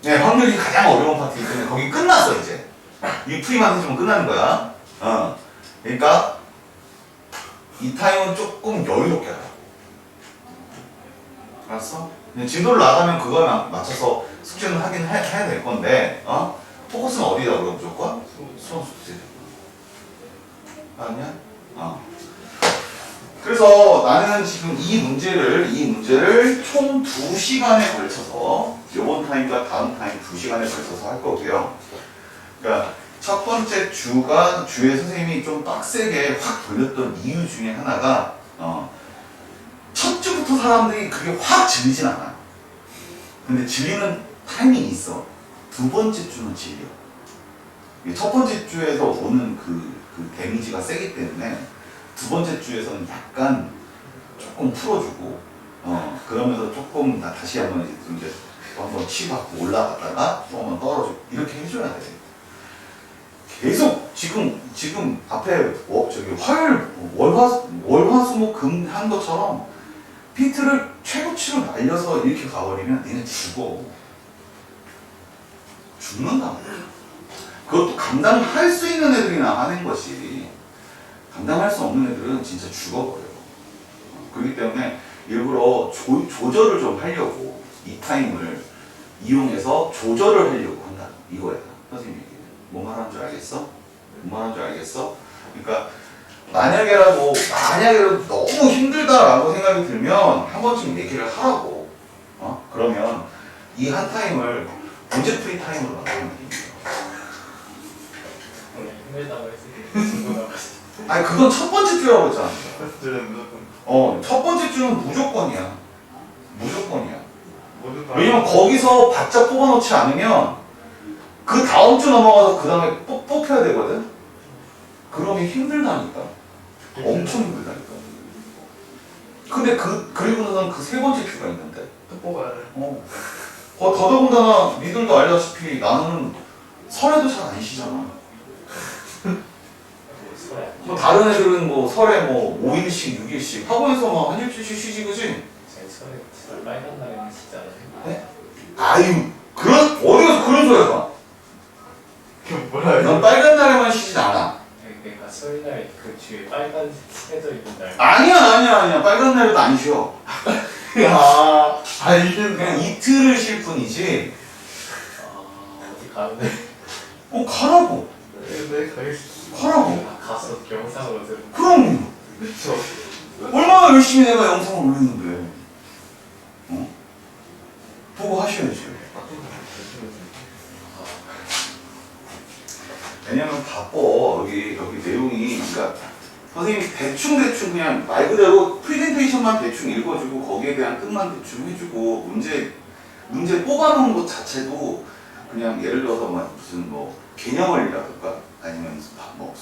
Speaker 1: 네, 확률이 가장 어려운 파트이기 때문에 거기 끝났어 이제. 이 풀이만 해주면 끝나는 거야. 그러니까 이 타임은 조금 여유롭게 하라. 알았어? 진도를 나가면 그거에 맞춰서 숙제는 하긴 해야 될 건데 포커스는 어디다 그럼 무조건? 수원수투. 알았냐? 그래서 나는 지금 이 문제를 총 2시간에 걸쳐서 요번 타임과 다음 타임 2시간에 걸쳐서 할 거고요. 그러니까 첫 번째 주에 선생님이 좀 빡세게 확 돌렸던 이유 중에 하나가 첫 주부터 사람들이 그게 확 질리진 않아. 근데 질리는 타이밍이 있어. 두 번째 주는 질려. 첫 번째 주에서 오는 그 데미지가 세기 때문에 두 번째 주에서는 약간 조금 풀어주고 그러면서 조금 다시 한번 이제 한번 치받고 올라갔다가 또 한번 떨어지고 이렇게 해줘야 돼. 계속 지금 앞에 화요일 월화수목금 한 것처럼 핀트를 최고치로 날려서 이렇게 가버리면 니네 죽는다. 그것도 감당할 수 있는 애들이나 하는 것이 감당할 수 없는 애들은 진짜 죽어버려요. 그렇기 때문에 일부러 조절을 좀 하려고 이 타임을 이용해서 조절을 하려고 한다. 이거야. 선생님 얘기. 뭔 말하는 줄 알겠어? 뭔 말하는 줄 알겠어? 그러니까 만약에라도 너무 힘들다라고 생각이 들면 한 번쯤 얘기를 하라고. 그러면 이 한 타임을 문제 풀이 타임으로 만드는 겁니다.
Speaker 2: 힘들다고 했으니
Speaker 1: 아니 그건 첫 번째 주라고 했잖아.
Speaker 2: 무조건
Speaker 1: 첫 번째 주는 무조건이야. 왜냐면 거기서 바짝 뽑아놓지 않으면 그 다음 주 넘어가서 그 다음에 뽑혀야 되거든. 그러면 힘들다니까. 엄청 힘들다니까. 근데 그리고는 그 세 번째 큐가 있는데.
Speaker 2: 또 뽑아야 돼.
Speaker 1: 더더군다나 니들도 알다시피 나는 설에도 잘 안 쉬잖아. 뭐 다른 애들은 뭐 설에 뭐 5일씩 6일씩 학원에서 막 한 일주일씩 쉬지 그지?
Speaker 2: 제 설에 빨간 날에는 진짜 안 해.
Speaker 1: 네? 아유 어디서 그런 소리 봐.
Speaker 2: 뭐라
Speaker 1: 넌 빨간 날에만 쉬진 않아.
Speaker 2: 그러니까 설날 그 뒤에 빨간 새져 있는 날.
Speaker 1: 아니야 빨간 날에도 안 쉬어.
Speaker 2: 이게
Speaker 1: 그냥 이틀을 쉴 뿐이지.
Speaker 2: 어디 가는데?
Speaker 1: 가라고.
Speaker 2: 네 가겠습니다.
Speaker 1: 가라고.
Speaker 2: 가서 영상으로 들은.
Speaker 1: 그럼
Speaker 2: 그쵸.
Speaker 1: 얼마나 열심히 내가 영상을 올리는데. 보고 하셔야지. 왜냐면 바빠. 여기 내용이, 그러니까 선생님이 대충 그냥 말 그대로 프레젠테이션만 대충 읽어주고 거기에 대한 뜻만 대충 해주고 문제 뽑아놓은 것 자체도 그냥 예를 들어서 무슨 뭐 개념을이라든가 아니면 뭐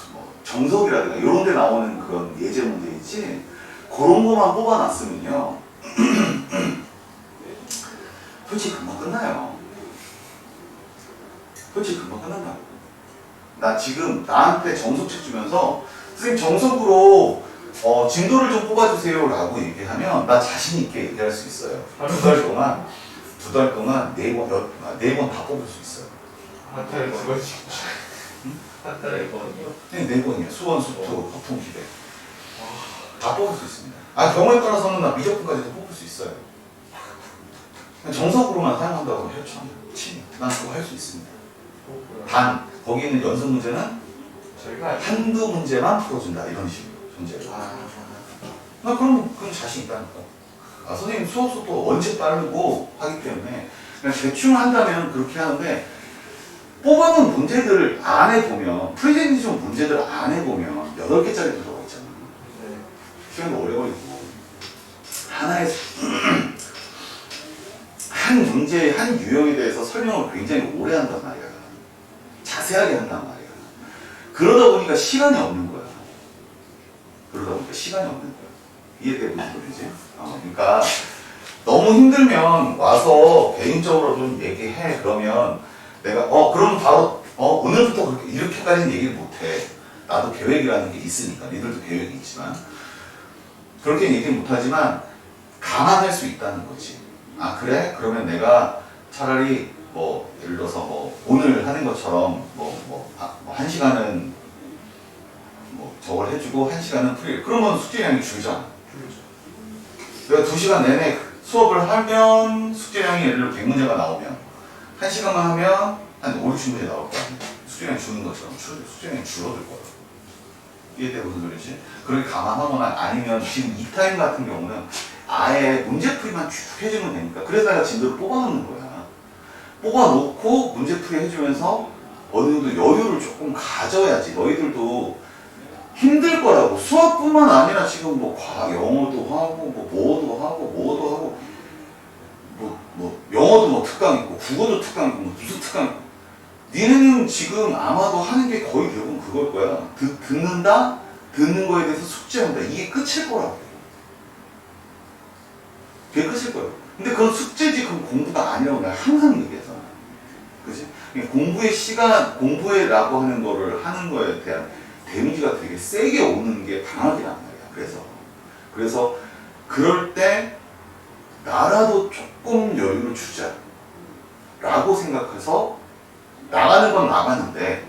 Speaker 1: 정석이라든가 이런 데 나오는 그런 예제 문제이지 그런 거만 뽑아놨으면요 솔직히 금방 끝나요. 솔직히 금방 끝난다고. 나 지금 나한테 정석책 주면서 선생님 정석으로 진도를 좀 뽑아주세요 라고 얘기하면 나 자신 있게 얘기할 수 있어요. 두 달 동안 네 번 다 뽑을 수 있어요.
Speaker 2: 한 달에 두 번씩. 한 달에 두 번이요?
Speaker 1: 네 번이에요. 수원, 수토, 보통 기대. 다 뽑을 수 있습니다. 경우에 따라서는 나 미적분까지도 뽑을 수 있어요. 정석으로만 사용한다고 해요. 난 그거 할 수 있습니다. 단 거기 있는 연습 문제는
Speaker 2: 저희가
Speaker 1: 한두 문제만 풀어준다 이런 식으로 존재를. 나 그럼 자신 있다니까. 선생님 수업 속도 원체 빠르고 하기 때문에 그냥 대충 한다면 그렇게 하는데 뽑아놓은 문제들을 안에 보면 프레젠테이션 문제들 안에 보면 8개짜리 들어가 있잖아. 시간도 오래 걸리고 하나의 한 문제, 한 유형에 대해서 설명을 굉장히 오래 한단 말이야. 자세하게 한단 말이야. 그러다 보니까 시간이 없는 거야. 이해돼 무슨 소리지? 그러니까 너무 힘들면 와서 개인적으로 좀 얘기해. 그러면 내가 그럼 바로 오늘부터 이렇게까지는 얘기를 못해. 나도 계획이라는 게 있으니까. 니들도 계획이 있지만 그렇게 얘기 못하지만 감안할 수 있다는 거지. 그래? 그러면 내가 차라리 예를 들어서 오늘 하는 것처럼 1시간은 저걸 해주고 1시간은 프리. 그러면 숙제량이 줄잖아. 내가 2시간 내내 수업을 하면 숙제량이 예를 들어 100문제가 나오면 1시간만 하면 한 5, 60문제 나올 거 아니야. 숙제량이 주는 것처럼 숙제량이 줄어들 거야. 이해돼 무슨 소리지? 그렇게 감안하거나 아니면 지금 이 타임 같은 경우는 아예 문제풀이만 쭉 해주면 되니까. 그래서 내가 진도를 뽑아놓는 거야. 뽑아놓고 문제풀이 해주면서 어느 정도 여유를 조금 가져야지. 너희들도 힘들 거라고. 수학뿐만 아니라 지금 영어도 하고 뭐도 하고 영어도 특강 있고 국어도 특강 있고 무슨 특강 있고. 니네는 지금 아마도 하는 게 거의 대부분 그걸 거야. 듣는다? 듣는 거에 대해서 숙제한다. 이게 끝일 거라고. 그게 끝일 거예요. 근데 그건 숙제지 그건 공부가 아니라고 내가 항상 얘기하잖아. 그치? 공부해라고 하는 거를 하는 거에 대한 데미지가 되게 세게 오는 게 방학이란 말이야. 그래서 그럴 때 나라도 조금 여유를 주자 라고 생각해서 나가는 건 나가는데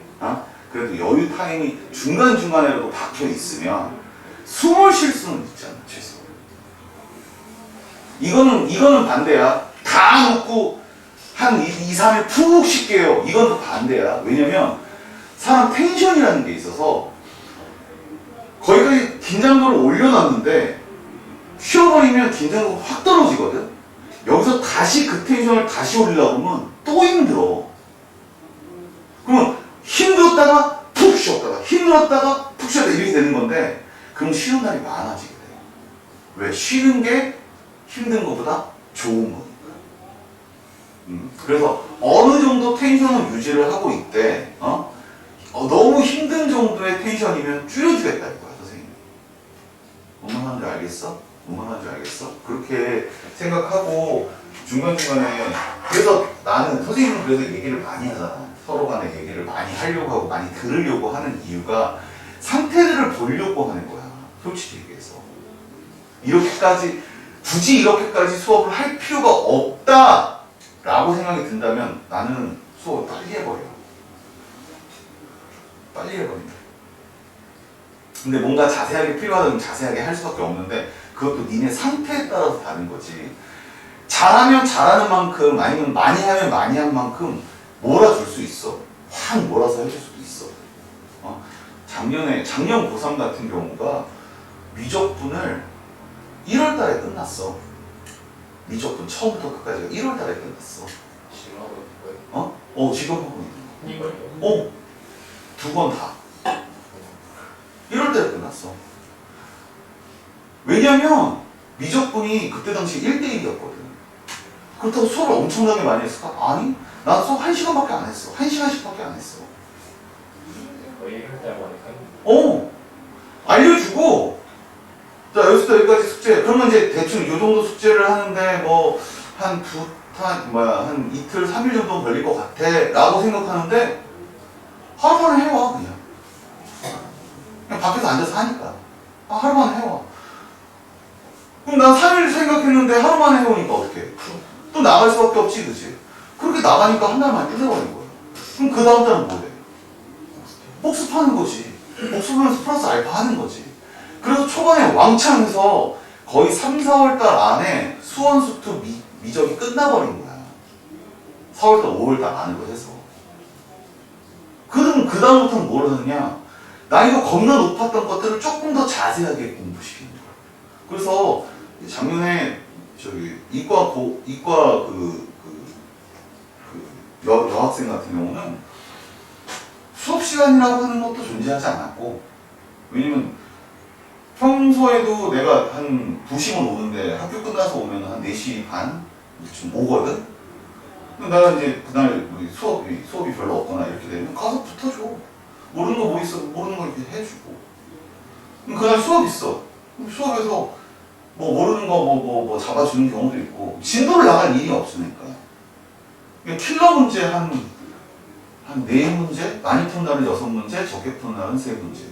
Speaker 1: 그래도 여유 타임이 중간중간에라도 박혀 있으면 숨을 쉴 수는 있잖아. 최소. 이거는 반대야. 다 놓고 한 2, 3일 푹 쉴게요. 이건 또 반대야. 왜냐면 사람 텐션이라는 게 있어서 거기까지 긴장도를 올려놨는데 쉬어버리면 긴장도가 확 떨어지거든. 여기서 다시 그 텐션을 다시 올리려고 하면 또 힘들어. 그러면 힘들었다가 푹 쉬었다가 힘들었다가 푹 쉬었다 이렇게 되는 건데 그럼 쉬는 날이 많아지게 돼. 왜? 쉬는 게 힘든 것보다 좋은 거니까. 그래서 어느 정도 텐션을 유지를 하고 있대. 너무 힘든 정도의 텐션이면 줄여주겠다 이거야, 선생님이. 뭔 말하는지 알겠어? 뭔 말하는지 알겠어? 그렇게 생각하고 중간중간에 그래서 나는 선생님은 그래서 얘기를 많이 하잖아. 서로 간에 얘기를 많이 하려고 하고 많이 들으려고 하는 이유가 상태들을 보려고 하는 거야. 솔직히 얘기해서. 이렇게까지 굳이 이렇게까지 수업을 할 필요가 없다라고 생각이 든다면 나는 수업을 빨리 해버려. 빨리 해버린다. 근데 뭔가 자세하게 필요하다면 자세하게 할 수밖에 없는데 그것도 니네 상태에 따라서 다른 거지. 잘하면 잘하는 만큼 아니면 많이 하면 많이 한 만큼 몰아줄 수 있어. 확 몰아서 해줄 수도 있어. 작년 고3 같은 경우가 미적분을 1월 달에 끝났어. 미적분 처음부터 끝까지가 1월 달에 끝났어.
Speaker 2: 지금 하고 있는 거예요?
Speaker 1: 지금 하고 있는
Speaker 2: 이걸요?
Speaker 1: 거. 두 번 다. 1월 달에 끝났어. 왜냐면 미적분이 그때 당시 1대1이었거든. 그렇다고 수업을 엄청나게 많이 했을까? 아니, 난 수업 1시간밖에 안 했어. 1시간씩밖에 안 했어.
Speaker 2: 거의 할 때만 하니까.
Speaker 1: 알려주고, 자, 여기서부터 여기까지 숙제. 그러면 이제 대충 이 정도 숙제를 하는데, 뭐, 한 이틀, 3일 정도 걸릴 것 같아. 라고 생각하는데, 하루 만에 해와, 그냥. 그냥 밖에서 앉아서 하니까. 하루 만에 해와. 그럼 난 3일 생각했는데 하루 만에 해오니까 어떡해? 또 나갈 수밖에 없지, 그치? 그렇게 나가니까 한 달 만에 끝내버린 거야. 그럼 그 다음 달은 뭐 해? 복습하는 거지. 복습하면서 플러스 알파 하는 거지. 그래서 초반에 왕창 해서 거의 3, 4월 달 안에 수원수투 미적이 끝나버린 거야. 4월 달, 5월 달 안으로 해서. 그럼 그 다음부터는 뭘 하느냐? 난이도 겁나 높았던 것들을 조금 더 자세하게 공부시키는 거야. 그래서 작년에 이과 여학생 같은 경우는 수업 시간이라고 하는 것도 존재하지 않았고, 왜냐면 평소에도 내가 한 2시면 오는데 학교 끝나서 오면 한 4시 반쯤 오거든? 나는 이제 그날 수업이 별로 없거나 이렇게 되면 가서 붙어줘. 모르는 거 뭐 있어? 모르는 거 이렇게 해주고. 그럼 그날 수업 있어. 그럼 수업에서 뭐 모르는 거 뭐 잡아주는 경우도 있고, 진도를 나갈 일이 없으니까. 그러니까 킬러 문제 한 4문제? 많이 푼 날은 6문제, 적게 푼 날은 3문제.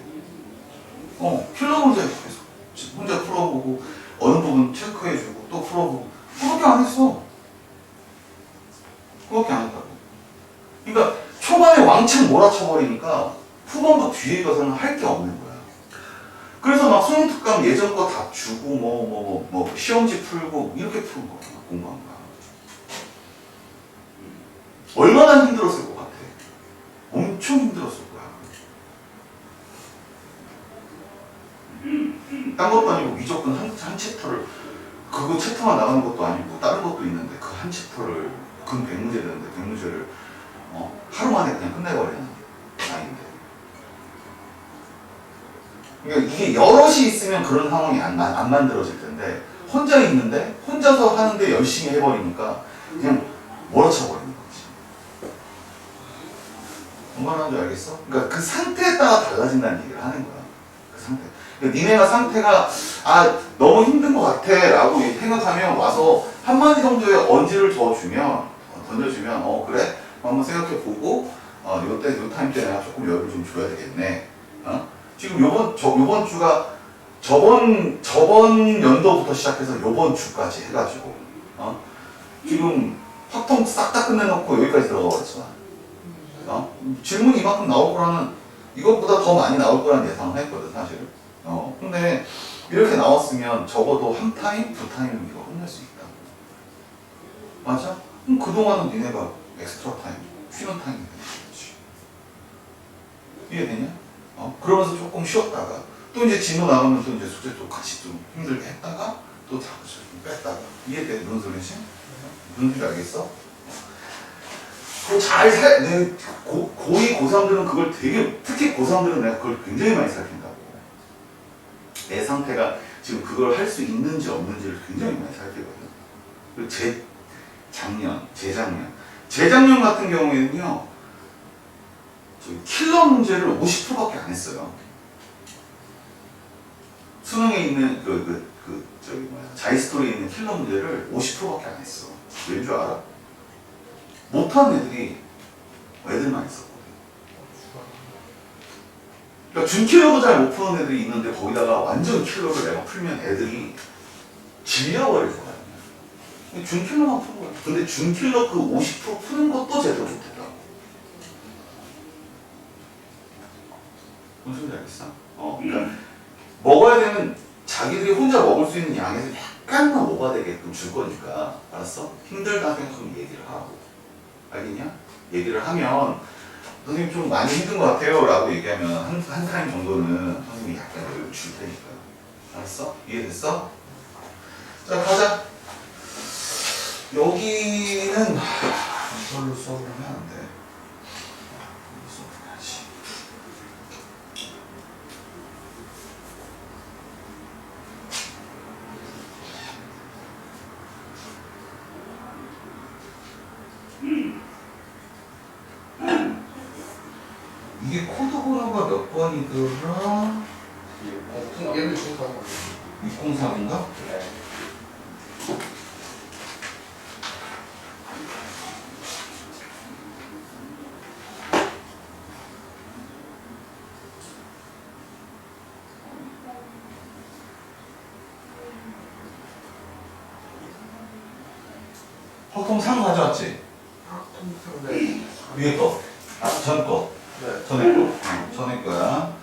Speaker 1: 킬러 문제 계속 문제 풀어보고, 어느 부분 체크해주고, 또 풀어보고. 그렇게 안 했어. 그렇게 안 했다고. 그러니까 초반에 왕창 몰아쳐버리니까 후반부 뒤에 가서는 할 게 없는 거야. 그래서 막 수능특강 예전 거 다 주고 시험지 풀고 이렇게 푸는 거야. 공부한 거야. 얼마나 힘들었을 것 같아. 엄청 힘들었을 거야. 딴 것도 아니고 미적분 한 챕터를, 그거 챕터만 나가는 것도 아니고 다른 것도 있는데 그 한 챕터를 근 100문제 되는데 100문제를 하루 만에 그냥 끝내버리는 아이인데. 그러니까 이게 여럿이 있으면 그런 상황이 안 만들어질 텐데, 혼자 있는데 혼자서 하는데 열심히 해버리니까 그냥 몰아쳐버리는 거지. 뭔 말하는지 알겠어? 그러니까 그 상태에 따라 달라진다는 얘기를 하는 거야. 그 상태. 그러니까 니네가 상태가 너무 힘든 것 같아 라고 생각하면 와서 한마디 정도의 언지를 던져주면 그래? 한번 생각해보고 요 타임 때 내가 조금 여유를 좀 줘야 되겠네. 지금 요번 주가 저번 연도부터 시작해서 요번 주까지 해가지고 지금 확통 싹 다 끝내놓고 여기까지 들어가 버렸어. 질문이 이만큼 나올 거라는, 이것보다 더 많이 나올 거라는 예상을 했거든 사실은. 근데 이렇게 나왔으면 적어도 한 타임, 2타임은 이거 끝낼 수 있다. 맞아? 그럼 그동안은 니네가 엑스트라 타임, 쉬는 타임이 되는 거지. 이해되냐? 그러면서 조금 쉬었다가 또 이제 진도 나가면 또 이제 숙제 또 같이 좀 힘들게 했다가 또 잠시 좀 뺐다가. 이해돼? 무슨 소리지? 무슨 소리 알겠어? 고2, 고3들은 그걸 특히 고3들은 내가 그걸 굉장히 많이 살핀다고. 내 상태가 지금 그걸 할 수 있는지 없는지를 굉장히 많이 살피거든. 그리고 재작년 같은 경우에는요, 저기 킬러 문제를 50%밖에 안 했어요. 수능에 있는 자이스토리에 있는 킬러 문제를 50%밖에 안 했어. 왠 줄 알아? 못한 애들만 있었거든. 그러니까 준킬러도 잘 못 푸는 애들이 있는데 거기다가 완전 킬러를 내가 풀면 애들이 질려버릴 거 아니야. 준킬러만 푸는 거야. 근데 준킬러 그 50% 푸는 것도 제대로 못했다고. 무슨 소리인지 알겠어? 그러니까 먹어야 되는 자기들이 혼자 먹을 수 있는 양에서 약간만 먹어야 되게끔 줄 거니까. 알았어? 힘들다 생각하면 얘기를 하고. 알겠냐? 얘기를 하면 선생님 좀 많이 힘든 것 같아요 라고 얘기하면 한 타임 정도는 선생님이 약간 여유를 줄 테니까. 알았어? 이해됐어? 자, 가자. 여기는 이걸로 수업을 하면 안 돼. 수업을 해야지. 이게 코드 번호가 몇 번이더라?
Speaker 2: 얘는 중사.
Speaker 1: 603인가?
Speaker 2: 네.
Speaker 1: 확통 3 가져왔지?
Speaker 2: 네.
Speaker 1: 위에 거? 전 거.
Speaker 2: 네.
Speaker 1: 전에 거. 전에 거야.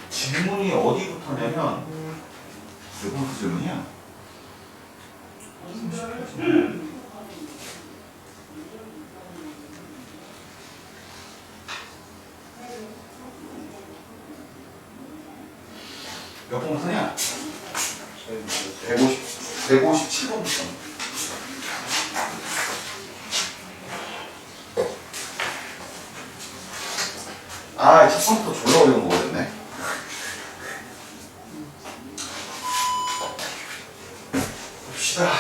Speaker 1: 질문이 어디부터냐면 몇 번째 질문이야? 몇 번부터냐? 157번부터. 아, 첫 번부터 졸라 어려운 거였네. 봅시다.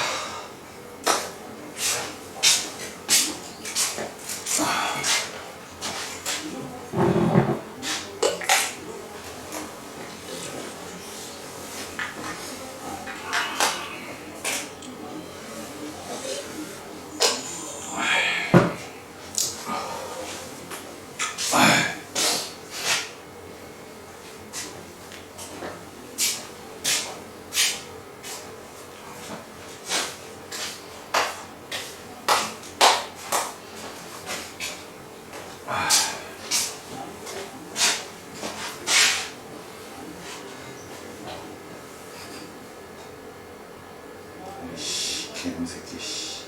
Speaker 1: 개놈 새끼 씨.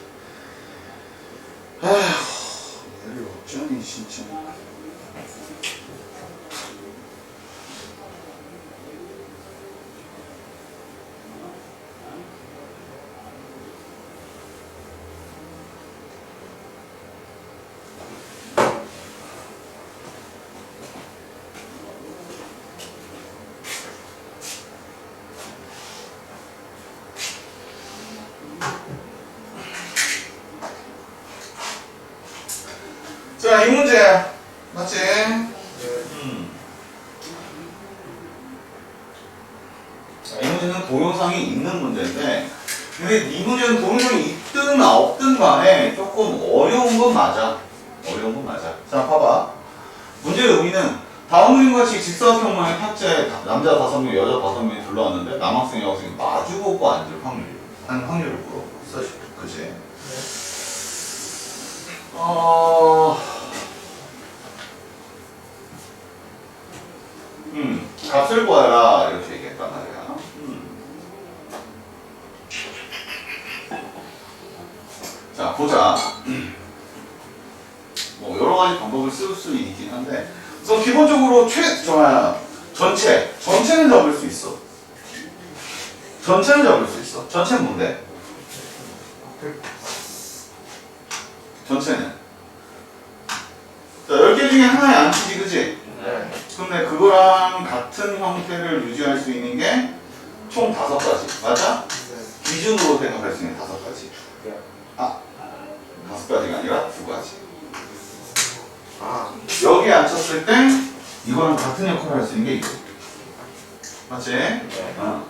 Speaker 1: 아휴, 얘를 어쩌니 진짜. 자, 이 문제 맞지? 자, 이 문제는 동영상이 있는 문제인데, 근데 이 문제는 동영상이 있든 없든 간에 조금 어려운 건 맞아. 어려운 건 맞아. 자, 봐봐. 문제의 의미는 다음 그림과 같이 직사각형 모양의 탑재 남자 5명, 여자 5명이 둘러왔는데 남학생, 여학생이 마주보고 앉을 확률을 물어봤어. 그치? 값을 구하라 이렇게 얘기했단 말이야. 자, 보자. 뭐 여러 가지 방법을 쓸 수 있긴 한데, 우선 기본적으로 전체는 잡을 수 있어. 전체는 잡을 수 있어. 전체는 뭔데? 전체는 자, 10개 중에 하나에 앉히지, 그치?
Speaker 2: 네.
Speaker 1: 근데 그거랑 같은 형태를 유지할 수 있는 게 총 5가지. 맞아?
Speaker 2: 네.
Speaker 1: 기준으로 생각할 수 있는 5가지.
Speaker 2: 네.
Speaker 1: 아, 5가지가 아니라 2가지.
Speaker 2: 아,
Speaker 1: 여기에 앉혔을 때 이거랑 같은 역할을 할 수 있는 게 이거. 맞지?
Speaker 2: 네.
Speaker 1: 어.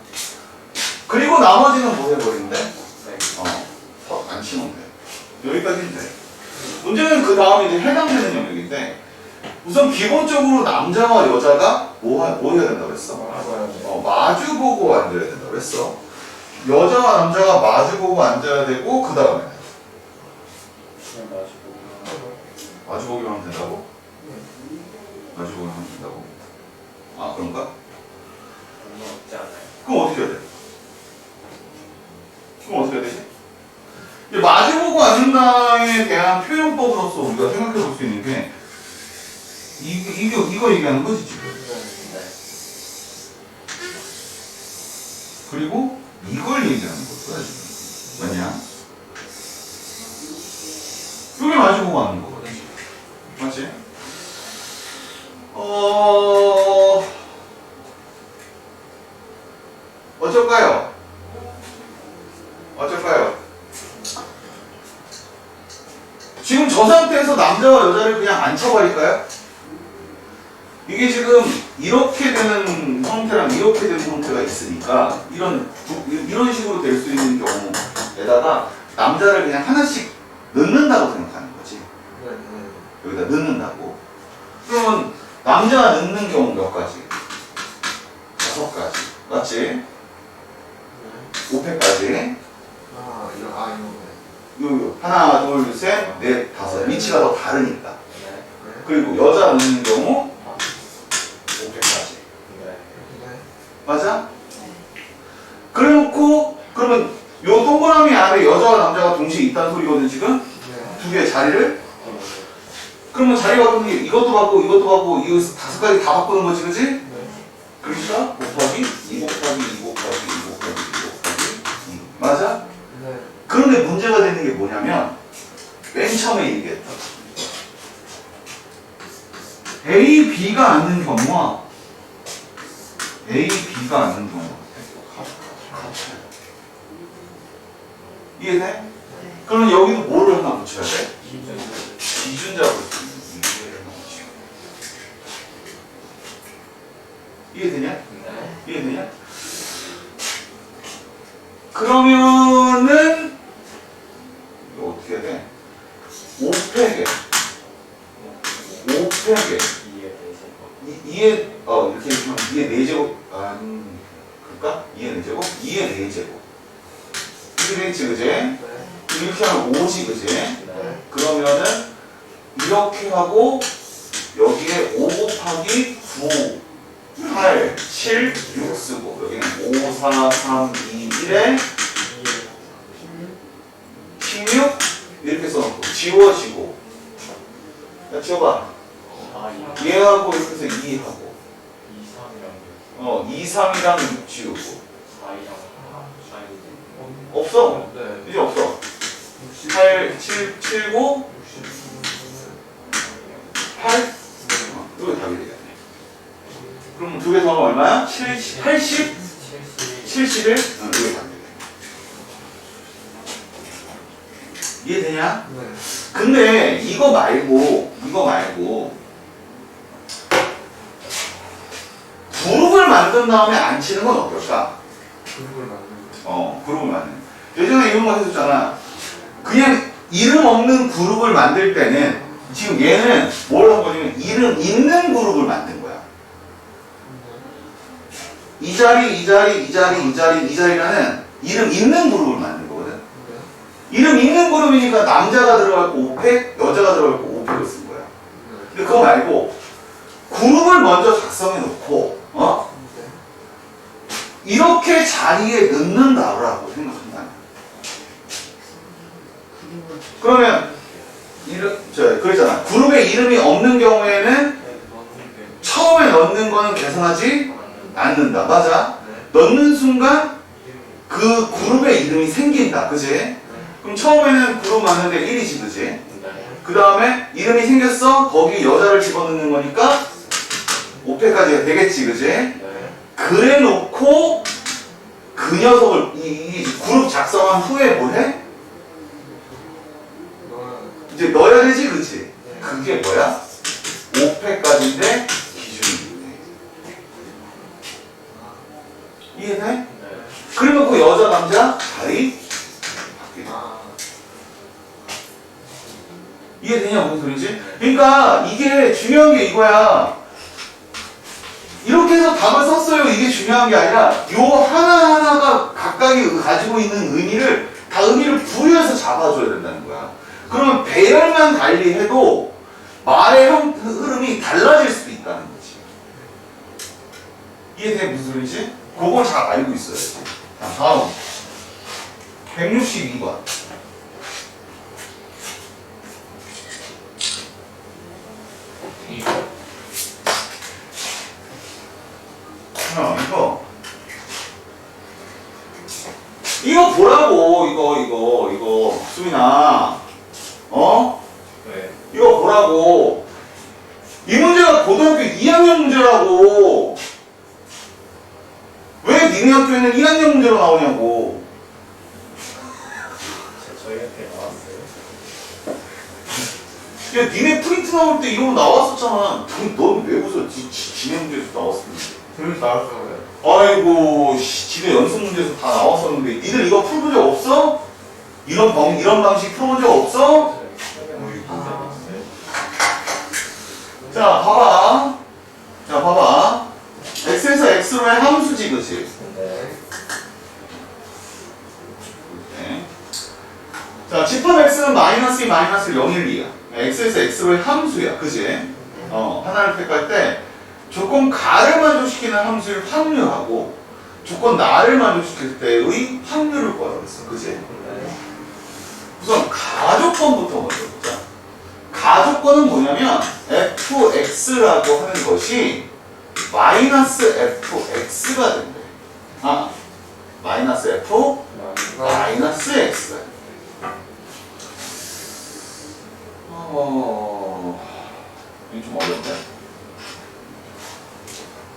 Speaker 1: 그리고 나머지는 뭐 해버린대?
Speaker 2: 네.
Speaker 1: 안 치면 돼. 여기까지는 돼. 문제는 그 다음에 이제 해당되는 영역인데 우선 기본적으로 남자와 여자가 뭐 해야 된다고 그랬어?
Speaker 2: 맞아요.
Speaker 1: 마주보고 앉아야 된다고 그랬어. 여자와 남자가 마주보고 앉아야 되고 그 다음에
Speaker 2: 그냥 마시고.
Speaker 1: 마주보기만 하면 된다고? 마주보기만 하면 된다고? 아 그런가?
Speaker 2: 얼마 없지 않아요.
Speaker 1: 그럼 어떻게 해야 돼? 그럼 어떻게 해야 되지? 이제 마주보고 앉는다에 대한 표현법으로서 우리가 생각해 볼 수 있는 게 이거 얘기하는 거지 지금.
Speaker 2: 네.
Speaker 1: 그리고 이걸 얘기하는 거야 지금. 뭐냐? 이게 마주보고 앉는 거거든. 맞지? 어쩔까요? 어쩔까요? 지금 저 상태에서 남자와 여자를 그냥 앉혀버릴까요? 이게 지금 이렇게 되는 형태랑 이렇게 되는 형태가 있으니까 이런 식으로 될 수 있는 경우에다가 남자를 그냥 하나씩 넣는다고 생각하는 거지. 여기다 넣는다고. 그러면 남자가 넣는 경우 몇 가지? 5가지. 맞지? 5패까지. 요 하나, 둘, 셋, 넷, 다섯. 위치가 더 다르니까. 그리고 여자 넣는 경우 5패까지. 맞아? 그래놓고 그러면 요 동그라미 안에 여자와 남자가 동시에 있다는 소리거든 지금? 두 개의 자리를. 그러면 자리 바꾸는 게 이것도 바꾸고 이것도 바꾸고 이거 5가지 다 바꾸는 거지 그지? 그러니까 곱하기 2 곱하기 2 곱하기 2 곱하기 2 곱하기 2 맞아? 그런데 문제가 되는 게 뭐냐면 맨 처음에 얘기했다 A, B가 앉는 경우와 A, B가 앉는 경우가 같아요. 이해돼? 그러면 여기도 뭐를 하나 붙여야 돼? 기준자로 이해되냐? 이해되냐? 그러면은 이거 어떻게 해야 돼? 5패계 5패계 2의 이렇게 해주면 2의 4제곱 그럴까? 2의 4제곱? 2의 4제곱 이렇게 되겠지 그지? 이렇게 하면 5지 그지? 그러면은 이렇게 하고 여기에 5 곱하기 9 8, 7, 6 쓰고 여기는 5, 4, 3, 2, 1에 16 이렇게 써놓고 지워지고 야 지워봐 얘하고 이렇게 해서 2하고 2, 3이랑 6 지우고 없어 이제 없어 8, 7, 7, 9 8 이거 답이 되겠네 그럼 두 개 더하면 얼마야? 70, 80? 71? 이거 답이 되겠네 이해되냐? 근데 이거 말고 그룹을 만든 다음에 앉히는 건 어떨까? 그룹을 만드는 예전에 이런 거 했었잖아 그냥 이름 없는 그룹을 만들 때는 지금 얘는 뭘 한 거냐면 이름 있는 그룹을 만든 거야 이 자리라는 이름 있는 그룹을 만든 거거든 이름 있는 그룹이니까 남자가 들어갈 거 5패, 여자가 들어갈 거 5패를 쓴 거야 근데 그거 말고 그룹을 먼저 작성해 놓고 이렇게 자리에 넣는다라고 생각한다 그러면 그랬잖아 그룹에 이름이 없는 경우에는 처음에 넣는 거는 계산하지 않는다 맞아? 넣는 순간 그 그룹의 이름이 생긴다 그지? 그럼 처음에는 그룹 맞는데 1이지 그지? 그 다음에 이름이 생겼어 거기 여자를 집어넣는 거니까 5패까지가 되겠지 그지? 그래 놓고 그 녀석을 이 그룹 작성한 후에 뭐 해? 이제 넣어야 되지, 그치? 그게 뭐야? 5패까지인데 기준이 있네. 이해돼?
Speaker 2: 네.
Speaker 1: 그러면 그 여자 남자 자리 바뀌게 돼. 이해되냐 무슨 소리지? 그러니까 이게 중요한 게 이거야. 이렇게 해서 답을 썼어요. 이게 중요한 게 아니라 요 하나하나가 각각이 가지고 있는 의미를 다 의미를 부여해서 잡아줘야 된다는 거야. 그러면 배열만 달리해도 말의 흐름이 달라질 수도 있다는 거지. 이해돼 무슨 소리지? 그걸 잘 알고 있어야지. 자, 다음 162번. 이거 보라고. 이거 수민아, 어?
Speaker 2: 네.
Speaker 1: 이거 보라고. 이 문제가 고등학교 2학년 문제라고. 왜 니네 학교에는 1학년 문제로 나오냐고.
Speaker 2: 저희한테 나왔어요.
Speaker 1: 야, 니네 프린트 나올 때 이런 거 나왔었잖아. 넌 왜 웃어? 지네 문제에서 나왔었는데.
Speaker 2: 저희 나왔어요.
Speaker 1: 아이고, 지네 연습 문제에서 다 나왔었는데 니들 이거 풀본 적 없어? 이런 방식 풀어본 적 없어? 자, 봐봐. x에서 x로의 함수지, 그치?
Speaker 2: 네.
Speaker 1: 네. 자, 집합 x는 마이너스 2, 마이너스 0, 1, 2야. x에서 x로의 함수야, 그치? 하나를 택할 때 조건 가를 만족시키는 함수를 확률하고 조건 나를 만족시킬 때의 확률을 구하라고 했어, 그치? 우선 가조건부터 먼저 보자. 가조건은 뭐냐면 fx라고 하는 것이 마이너스 fx가 된대. 마이너스 f 마이너스 x가 된대. 이게 좀 어렵네.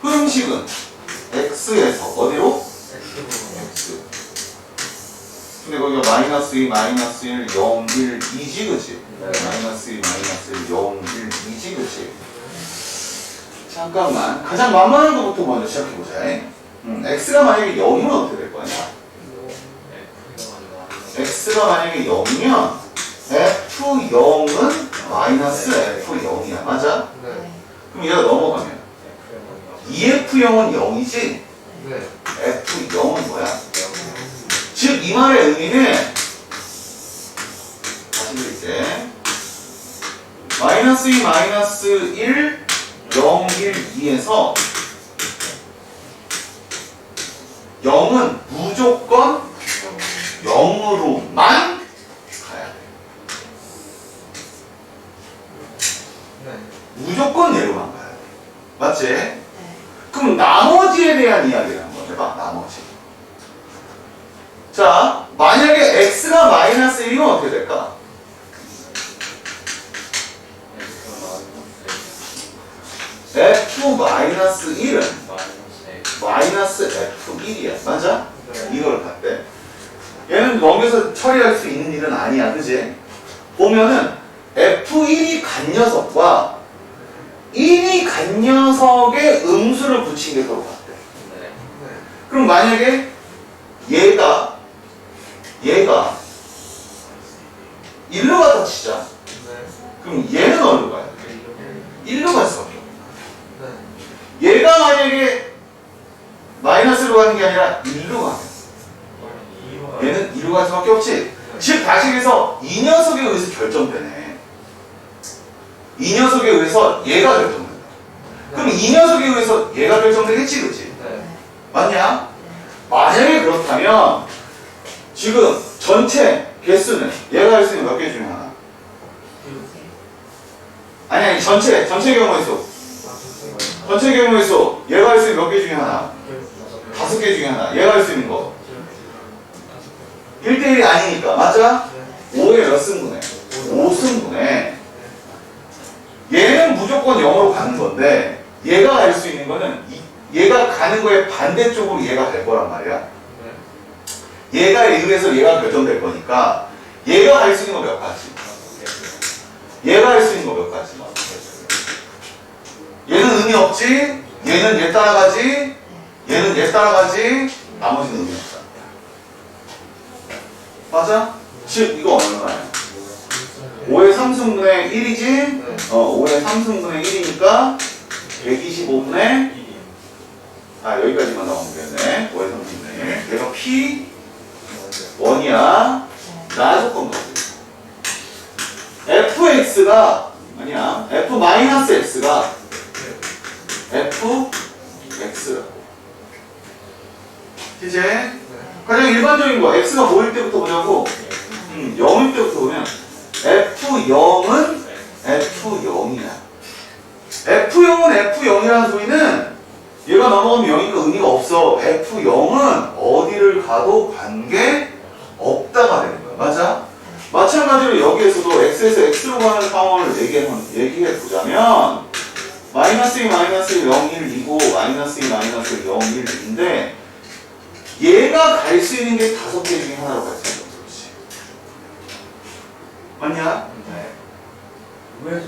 Speaker 1: 흐름식은 x에서 어디로? x. 근데 거기가 마이너스 2, 마이너스 1, 0, 1, 2지, 그치? 마이너스 2, 마이너스 1, 0, 1, 2지, 그치? 잠깐만. 가장 만만한 것부터 먼저 시작해보자. x가 만약에 0이면 어떻게 될 거냐? x가 만약에 0이면 f0은 마이너스 f0이야. 맞아?
Speaker 2: 네.
Speaker 1: 그럼 얘가 넘어가면 2f0은 0이지?
Speaker 2: 네.
Speaker 1: f0은 뭐야? 즉, 이 말의 의미는 다시 드릴게. 마이너스 2, 마이너스 1, 0, 1, 2에서 0은 무조건 0으로만 가야 돼.
Speaker 2: 네.
Speaker 1: 무조건 얘로만 가야 돼. 맞지? 그럼 나머지에 대한 이야기를 한번 해봐. 나머지. 자, 만약에 x가 마이너스 1이면 어떻게 될까? f 마이너스 1은 마이너스 f1이야. 맞아? 이걸 봤대. 얘는 넘겨서 처리할 수 있는 일은 아니야. 그지? 보면은 f1이 간 녀석과 1이 간 녀석의 음수를 붙인 게 서로 같대. 그럼 만약에 얘가 1로 갔다 치자. 그럼 얘는 어디로 가야 돼? 1로 갈 수밖에 없어. 얘가 만약에 마이너스로 가는 게 아니라 1로 가면 얘는 2로 갈 수밖에 없지. 즉 다시 해서 이 녀석에 의해서 결정되네. 이 녀석에 의해서 얘가 결정된다. 그럼 이 녀석에 의해서 얘가 결정되겠지, 그치? 맞냐? 만약에 그렇다면 지금 전체 개수는 얘가 할 수 있는 몇 개 중에 하나? 아니 전체 경우의 수. 전체 경우의 수 얘가 할 수 있는 몇 개 중에 하나? 5개 중에 하나. 얘가 할 수 있는 거 1대1이 아니니까. 맞아? 5에 몇 승분해? 5승분해. 얘는 무조건 0으로 가는 건데 얘가 할 수 있는 거는 얘가 가는 거에 반대쪽으로 얘가 갈 거란 말이야. 얘가 의해서 얘가 결정될 거니까 얘가 할 수 있는 거 몇 가지? 얘가 할 수 있는 거 몇 가지? 얘는 의미 없지? 얘는 얘 따라가지? 얘는 얘 따라가지? 나머지는 의미 없다. 맞아? 즉 이거 얼마야? 5의 3승분의 1이지? 5의 3승분의 1이니까 125분의 여기까지만 나오면 되겠네. 5의 3승분의 1. 얘가 P1이야. 나 조건 거지. fx가 아니야. f-x가 fx라고. 이제 가장 일반적인 거 x가 뭐일 때부터 보자고. 0일 때부터 보면 f0은 f0이야. f0은 f0이라는 소리는 얘가 넘어가면 0이니까 의미가 없어. f0은 어디를 가도 관계 없다가 되는 거야. 맞아? 마찬가지로 여기에서도 x에서 x로 가는 상황을 얘기해 보자면 마이너스 2, 마이너스 0, 1, 2고 마이너스 2, 마이너스 0, 1, 2인데 얘가 갈 수 있는 게 5개 중에 하나로 갈 수 있는 거지. 맞냐?
Speaker 2: 왜?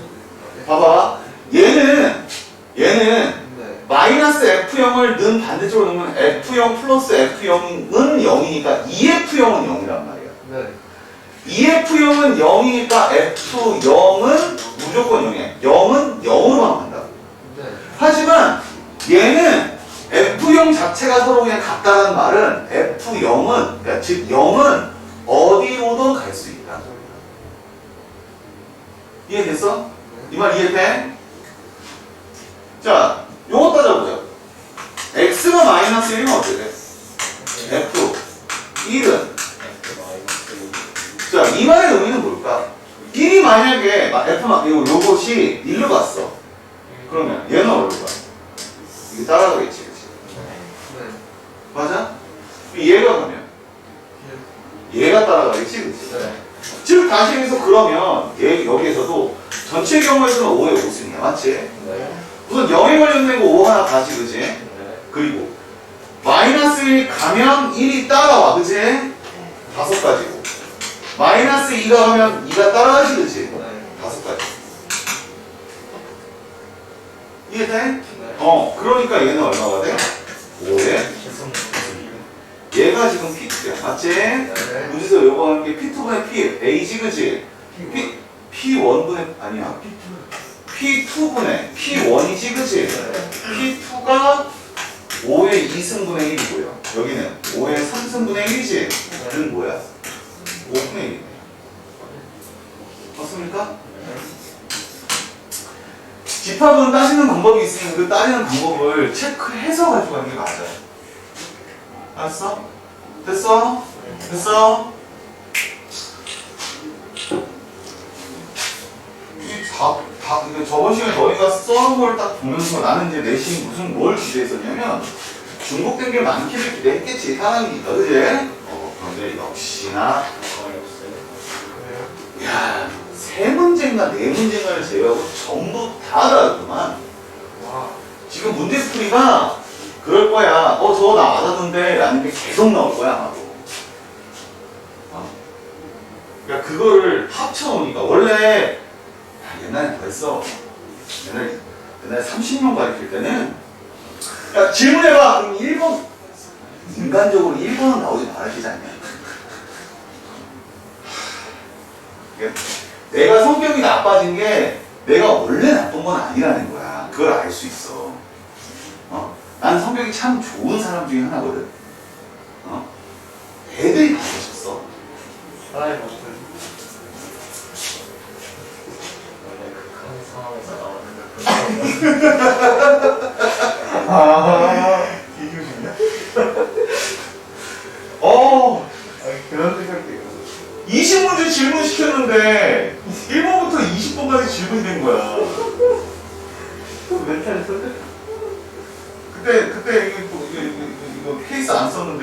Speaker 1: 봐봐. 얘는 마이너스 F0을 는 반대쪽으로 넣으면 F0 플러스 F0은 0이니까 2F0은 0이란 말이야.
Speaker 2: 네.
Speaker 1: 2F0은 0이니까 F0은 무조건 0이야. 0은 0으로만 간다.
Speaker 2: 네.
Speaker 1: 하지만 얘는 F0 자체가 서로 그냥 같다는 말은 F0은, 그러니까 즉 0은 어디로도 갈 수 있다. 이해됐어? 이 말 이해돼? 자, 요거 따져보자. x가 마이너스 1이면 어떻게 돼? f 1은 자, 이 말의 의미는 뭘까? 1이 만약에 요것이 1로 갔어. 그러면 얘는 어디로 가? 이게 따라가겠지, 그치?
Speaker 2: 네.
Speaker 1: 맞아? 얘가 가면 얘가 따라가겠지, 그치?
Speaker 2: 네.
Speaker 1: 즉 다시 여기서 그러면 여기에서도 전체 경우에서는 5의 5승이야, 맞지?
Speaker 2: 네.
Speaker 1: 우선 0에 관련된 거 5 하나 가지, 그치?
Speaker 2: 네.
Speaker 1: 그리고 마이너스 1 가면 1이 따라와, 그치? 5가지고 마이너스 2가 가면 2가 따라가지, 그치?
Speaker 2: 네.
Speaker 1: 5가지. 이해돼?
Speaker 2: 네.
Speaker 1: 그러니까 얘는 얼마가 돼? 5에 얘가 지금 P2야, 맞지?
Speaker 2: 네.
Speaker 1: 여기서 요거 하는 게 P2분의 P, A지, 그치? P1분의, 아니야. P2분의 P1이지, 그치? P2가 5의 2승분의 1이고요. 여기는 5의 3승분의 1이지? 는 뭐야? 5분의 1이네. 맞습니까? 집합은 따지는 방법이 있으면 그 따지는 방법을 체크해서 가지고 가는 게 맞아요. 알았어? 됐어? 됐어? 저번 시간에 너희가 써놓은 걸 딱 보면서 나는 이제 내신 뭘 기대했었냐면 중복된 게 많기를 기대했겠지, 사람이니까, 그지? 그런데 역시나 야, 3문제인가 4문제인가를 제외하고 전부 다 다르구만.
Speaker 2: 와.
Speaker 1: 지금 문제풀이가 그럴 거야. 저거 나 맞았는데 라는 게 계속 나올 거야, 아마도. 그러니까 그거를 합쳐놓으니까 원래 옛날에 더 했어. 옛날에 30명 가르칠 때는 야, 질문해봐. 그럼 1번 인간적으로 1번은 나오지 말아야지 않냐. 내가 성격이 나빠진 게 내가 원래 나쁜 건 아니라는 거야. 그걸 알 수 있어. 난 성격이 참 좋은 사람 중에 하나거든. 애들이 다 그러셨어.
Speaker 2: 사람이 먹는 원래 극한 상황에서 나오는
Speaker 1: 비교심이야?
Speaker 2: 그런 생각도 있고
Speaker 1: 20문제 질문 시켰는데 1번부터 20번까지 질문된 거야.
Speaker 2: 멘탈 쏠때
Speaker 1: 그때 이거 케이스 안 썼는데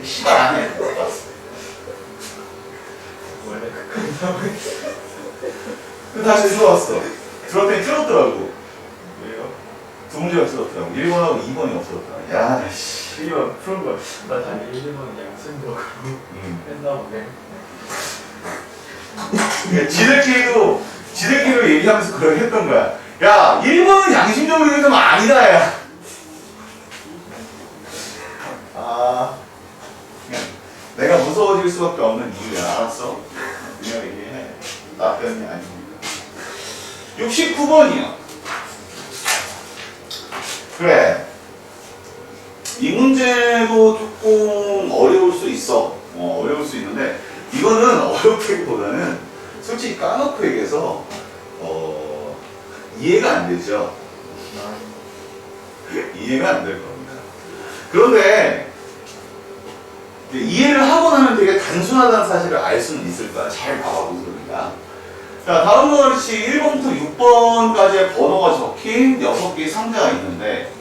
Speaker 1: 시발 안 해.
Speaker 2: 원래 극한 상황에서
Speaker 1: 그 다시 들어왔어. 들어왔더니 틀었더라고.
Speaker 2: 왜요?
Speaker 1: 두 문제가 틀었더라고. 1번하고 2번이 없었더라. 야, 씨.
Speaker 2: 이거 푸는 거야. 나 잘 1번 양심적으로 했나 보네.
Speaker 1: 지들끼리도 지들끼리 얘기하면서 그렇게 했던 거야. 야, 1번은 양심적으로 얘기하면 아니다, 야. 아, 내가 무서워질 수밖에 없는 이유야. 알았어? 그냥 얘기해. 나 때문이 아닙니다. 69번이요. 그래. 이 문제도 조금 어려울 수 있어. 어려울 수 있는데, 이거는 어렵다기보다는 솔직히 까놓고 얘기해서, 이해가 안 되죠. 이해가 안 될 겁니다. 그런데, 이해를 하고 나면 되게 단순하다는 사실을 알 수는 있을 거야. 잘 봐봐, 무슨 소리인가. 자, 다음과 같이 1번부터 6번까지의 번호가 적힌 6개의 상자가 있는데,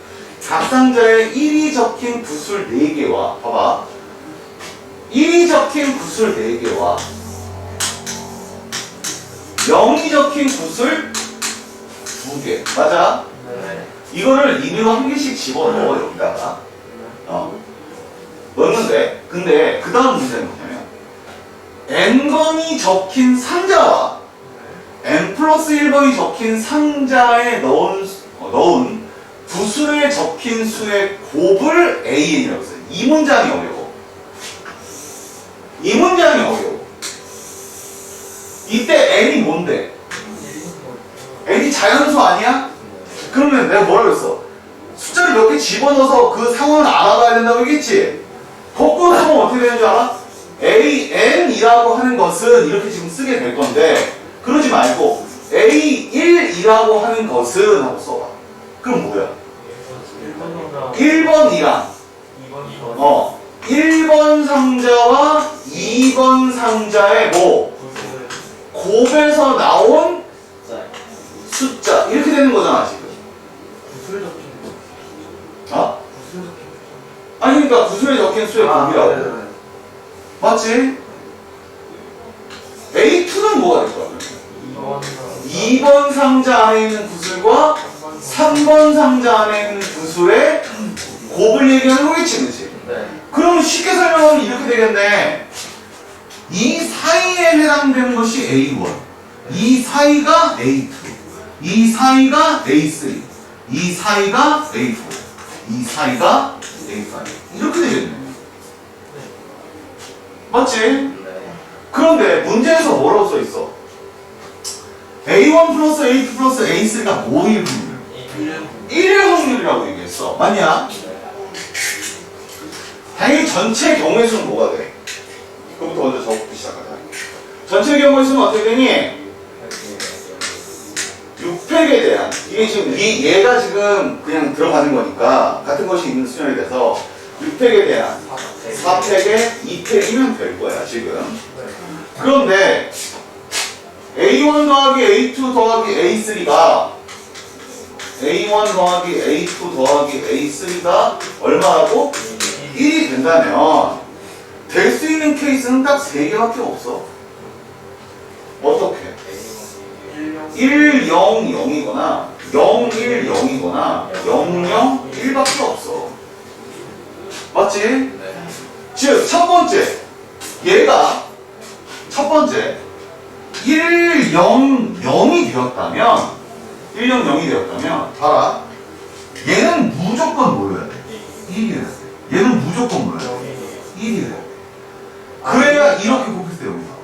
Speaker 1: 각 상자에 1이 적힌 구슬 4개와, 봐봐. 1이 적힌 구슬 4개와 0이 적힌 구슬 2개. 맞아?
Speaker 2: 네.
Speaker 1: 이거를 임의로 한 개씩 집어넣어, 여기다가. 넣는데, 근데 그 다음 문제는 뭐냐면, n번이 적힌 상자와 n 플러스 1번이 적힌 상자에 넣은 구슬에 적힌 수의 곱을 an이라고 했어요. 이 문장이 어려워. 이 문장이 어려워. 이때 n이 뭔데? n이 자연수 아니야? 그러면 내가 뭐라 그랬어? 숫자를 몇 개 집어넣어서 그 상황을 알아봐야 된다고 얘기했지? 거꾸로 하면 어떻게 되는 줄 알아? an이라고 하는 것은 이렇게 지금 쓰게 될 건데, 그러지 말고 a1이라고 하는 것은 하고 써봐. 그럼 뭐야? 1번이랑 1번 상자와 2번 상자의 뭐 곱에서 나온 숫자 이렇게 되는 거잖아 지금. 아니 그러니까 구슬에 적힌 수의 곱이라고. 맞지? A2는 뭐가 될 거야? 2번 상자 안에 있는 구슬과 3번 상자 안에 있는 구슬의 곱을 얘기하는 거겠지, 그치?
Speaker 2: 네.
Speaker 1: 그러면 쉽게 설명하면 이렇게 되겠네. 이 사이에 해당되는 것이 A1, 이 사이가 A2, 이 사이가 A3, 이 사이가 A4, 이 사이가 A5 이렇게 되겠네. 맞지?
Speaker 2: 네.
Speaker 1: 그런데 문제에서 뭐라고 써있어? A1 플러스 A2 플러스 A3가 뭐일 확률? 1의 확률이라고 얘기했어. 맞냐? 당연히 전체 경우의 수는 뭐가 돼? 그거부터 먼저 적기 시작하자. 전체 경우의 수는 어떻게 되니? 6팩에 대한 이게 지금 얘가 지금 그냥 들어가는 거니까 같은 것이 있는 수준이 돼서 6팩에 대한 4팩에 2팩이면 될 거야 지금. 그런데 A1 더하기 A2 더하기 A3가 A1 더하기 A2 더하기 A3가 얼마라고? 1이 된다면 될 수 있는 케이스는 딱 3개밖에 없어. 어떻게? 1, 0, 0이거나 0, 1, 0이거나 0, 0, 1밖에 없어. 맞지?
Speaker 2: 네.
Speaker 1: 즉, 첫 번째 얘가 첫 번째 1, 0, 0이 되었다면 1, 0, 0이 되었다면 봐라. 얘는 무조건 뭐여야 돼? 1이어야 돼. 얘는 무조건 뭐여야 돼? 1이어야 돼. 그래야 이렇게 곱했을 때 0이 나와.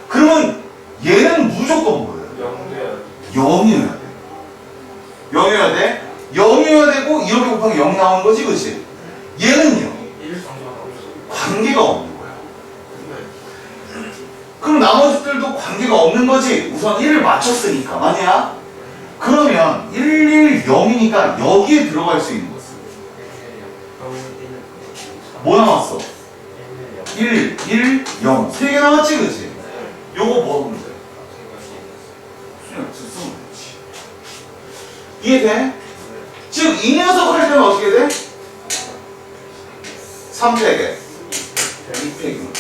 Speaker 1: 그러면 얘는 무조건 뭐여야 돼? 0이어야 돼. 0이어야 돼? 0이어야 되고 이렇게 곱하기 0 나오는 거지, 그치? 얘는요? 관계가 없는 거야. 그럼 나머지들도 관계가 없는 거지. 우선 1을 맞췄으니까. 맞냐? 그러면 1, 1, 0이니까 여기에 들어갈 수 있는 것은 뭐 남았어? 1, 1, 0 3개 남았지, 그치? 요거 뭐 하면 돼? 그냥 쓰면 되지. 이해돼? 즉, 이 녀석 할 때는 어떻게 돼? 3팩에 2팩이면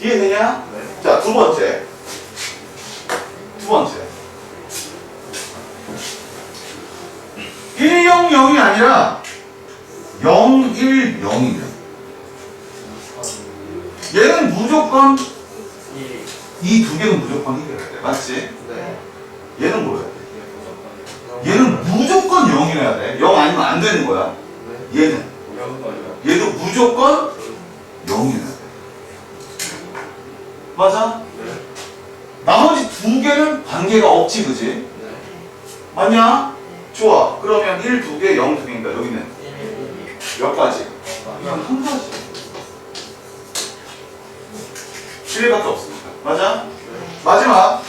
Speaker 1: 이해되냐?
Speaker 2: 네.
Speaker 1: 자, 두 번째. 1, 0, 0이 아니라 0, 1, 0이면 얘는 무조건 이 두 개는 무조건 이겨야 돼. 맞지?
Speaker 2: 네.
Speaker 1: 얘는 뭐야? 얘는 무조건 0이어야 돼. 0 아니면 안 되는 거야. 얘는. 얘도 무조건 0이어야 돼. 맞아? 나머지 두 개는 관계가 없지, 그지? 맞냐? 좋아. 그러면 1, 2개, 0, 2개니까 여기는 몇 가지? 이건 한 가지. 1밖에 없으니까. 맞아? 마지막.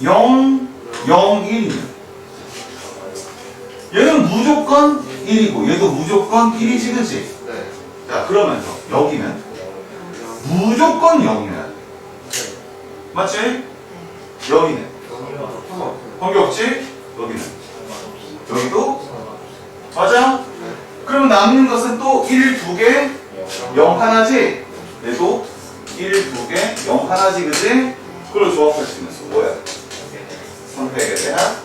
Speaker 1: 0, 0, 1이면 얘는 무조건 1이고 얘도 무조건 1이지, 그치? 자, 그러면서 여기는 무조건 0이어야 돼. 맞지? 여기는 관계없지? 여기는 여기도 맞아? 그럼 남는 것은 또 1, 2개, 0 하나지? 얘도 1, 2개, 0 하나지, 그지? 그걸 조합할 수 있는 수 뭐야? 선택에 대한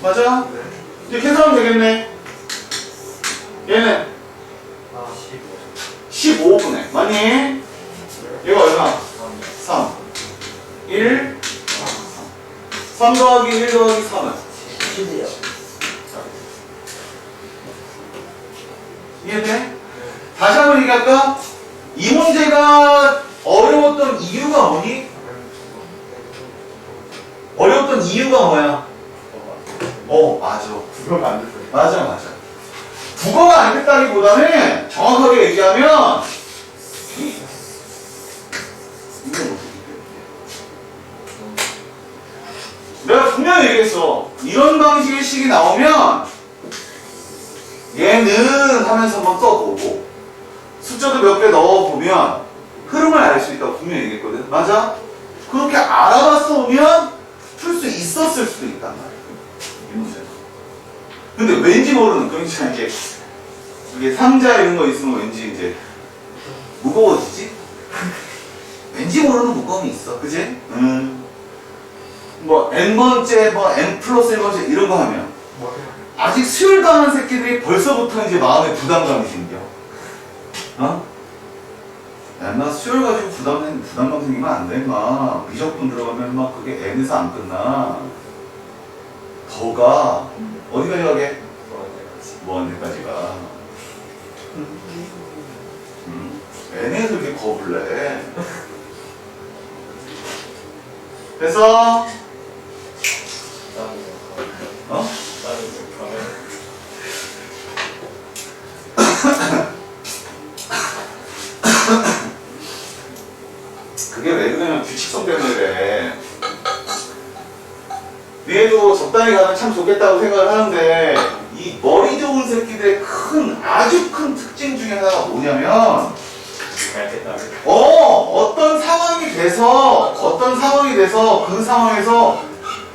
Speaker 1: 맞아? 이제 계산하면 되겠네. 얘는 15분의 맞니? 얘가 얼마? 3 1 3 더하기 1 더하기 3은
Speaker 3: 10이요.
Speaker 1: 이해돼? 다시 한번 얘기할까? 이 문제가 어려웠던 이유가 뭐니? 어려웠던 이유가 뭐야? 맞아.
Speaker 2: 그거가 안 됐어요.
Speaker 1: 맞아. 국어가 안 됐다기보다는 정확하게 얘기하면 내가 분명히 얘기했어. 이런 방식의 식이 나오면 얘는 하면서 한번 써보고 숫자도 몇 개 넣어보면 흐름을 알 수 있다고 분명히 얘기했거든. 맞아? 그렇게 알아봤어 오면 풀 수 있었을 수도 있단 말이야. 이 문제는. 근데 왠지 모르는 그런 게 이게 상자 이런 거 있으면 왠지 이제 무거워지지? 왠지 모르는 무거움이 있어. 그지? 뭐 n번째 뭐 n 플러스 1번째 이런 거 하면 아직 수혈도 안 한 새끼들이 벌써부터 이제 마음에 부담감이 생겨. 야, 나 수혈 가지고 부담감 생기면 안 돼, 막. 미적분 들어가면 막 그게 n에서 안 끝나. 더가 어디까지 가게? 뭐한테까지 가. n에서 이렇게 겁을 내. 그래서 그게 왜 그러냐면 규칙성 때문에 그래. 니네도 적당히 가면 참 좋겠다고 생각을 하는데 이 머리 좋은 새끼들의 아주 큰 특징 중에 하나가 뭐냐면 어떤 상황이 돼서 그 상황에서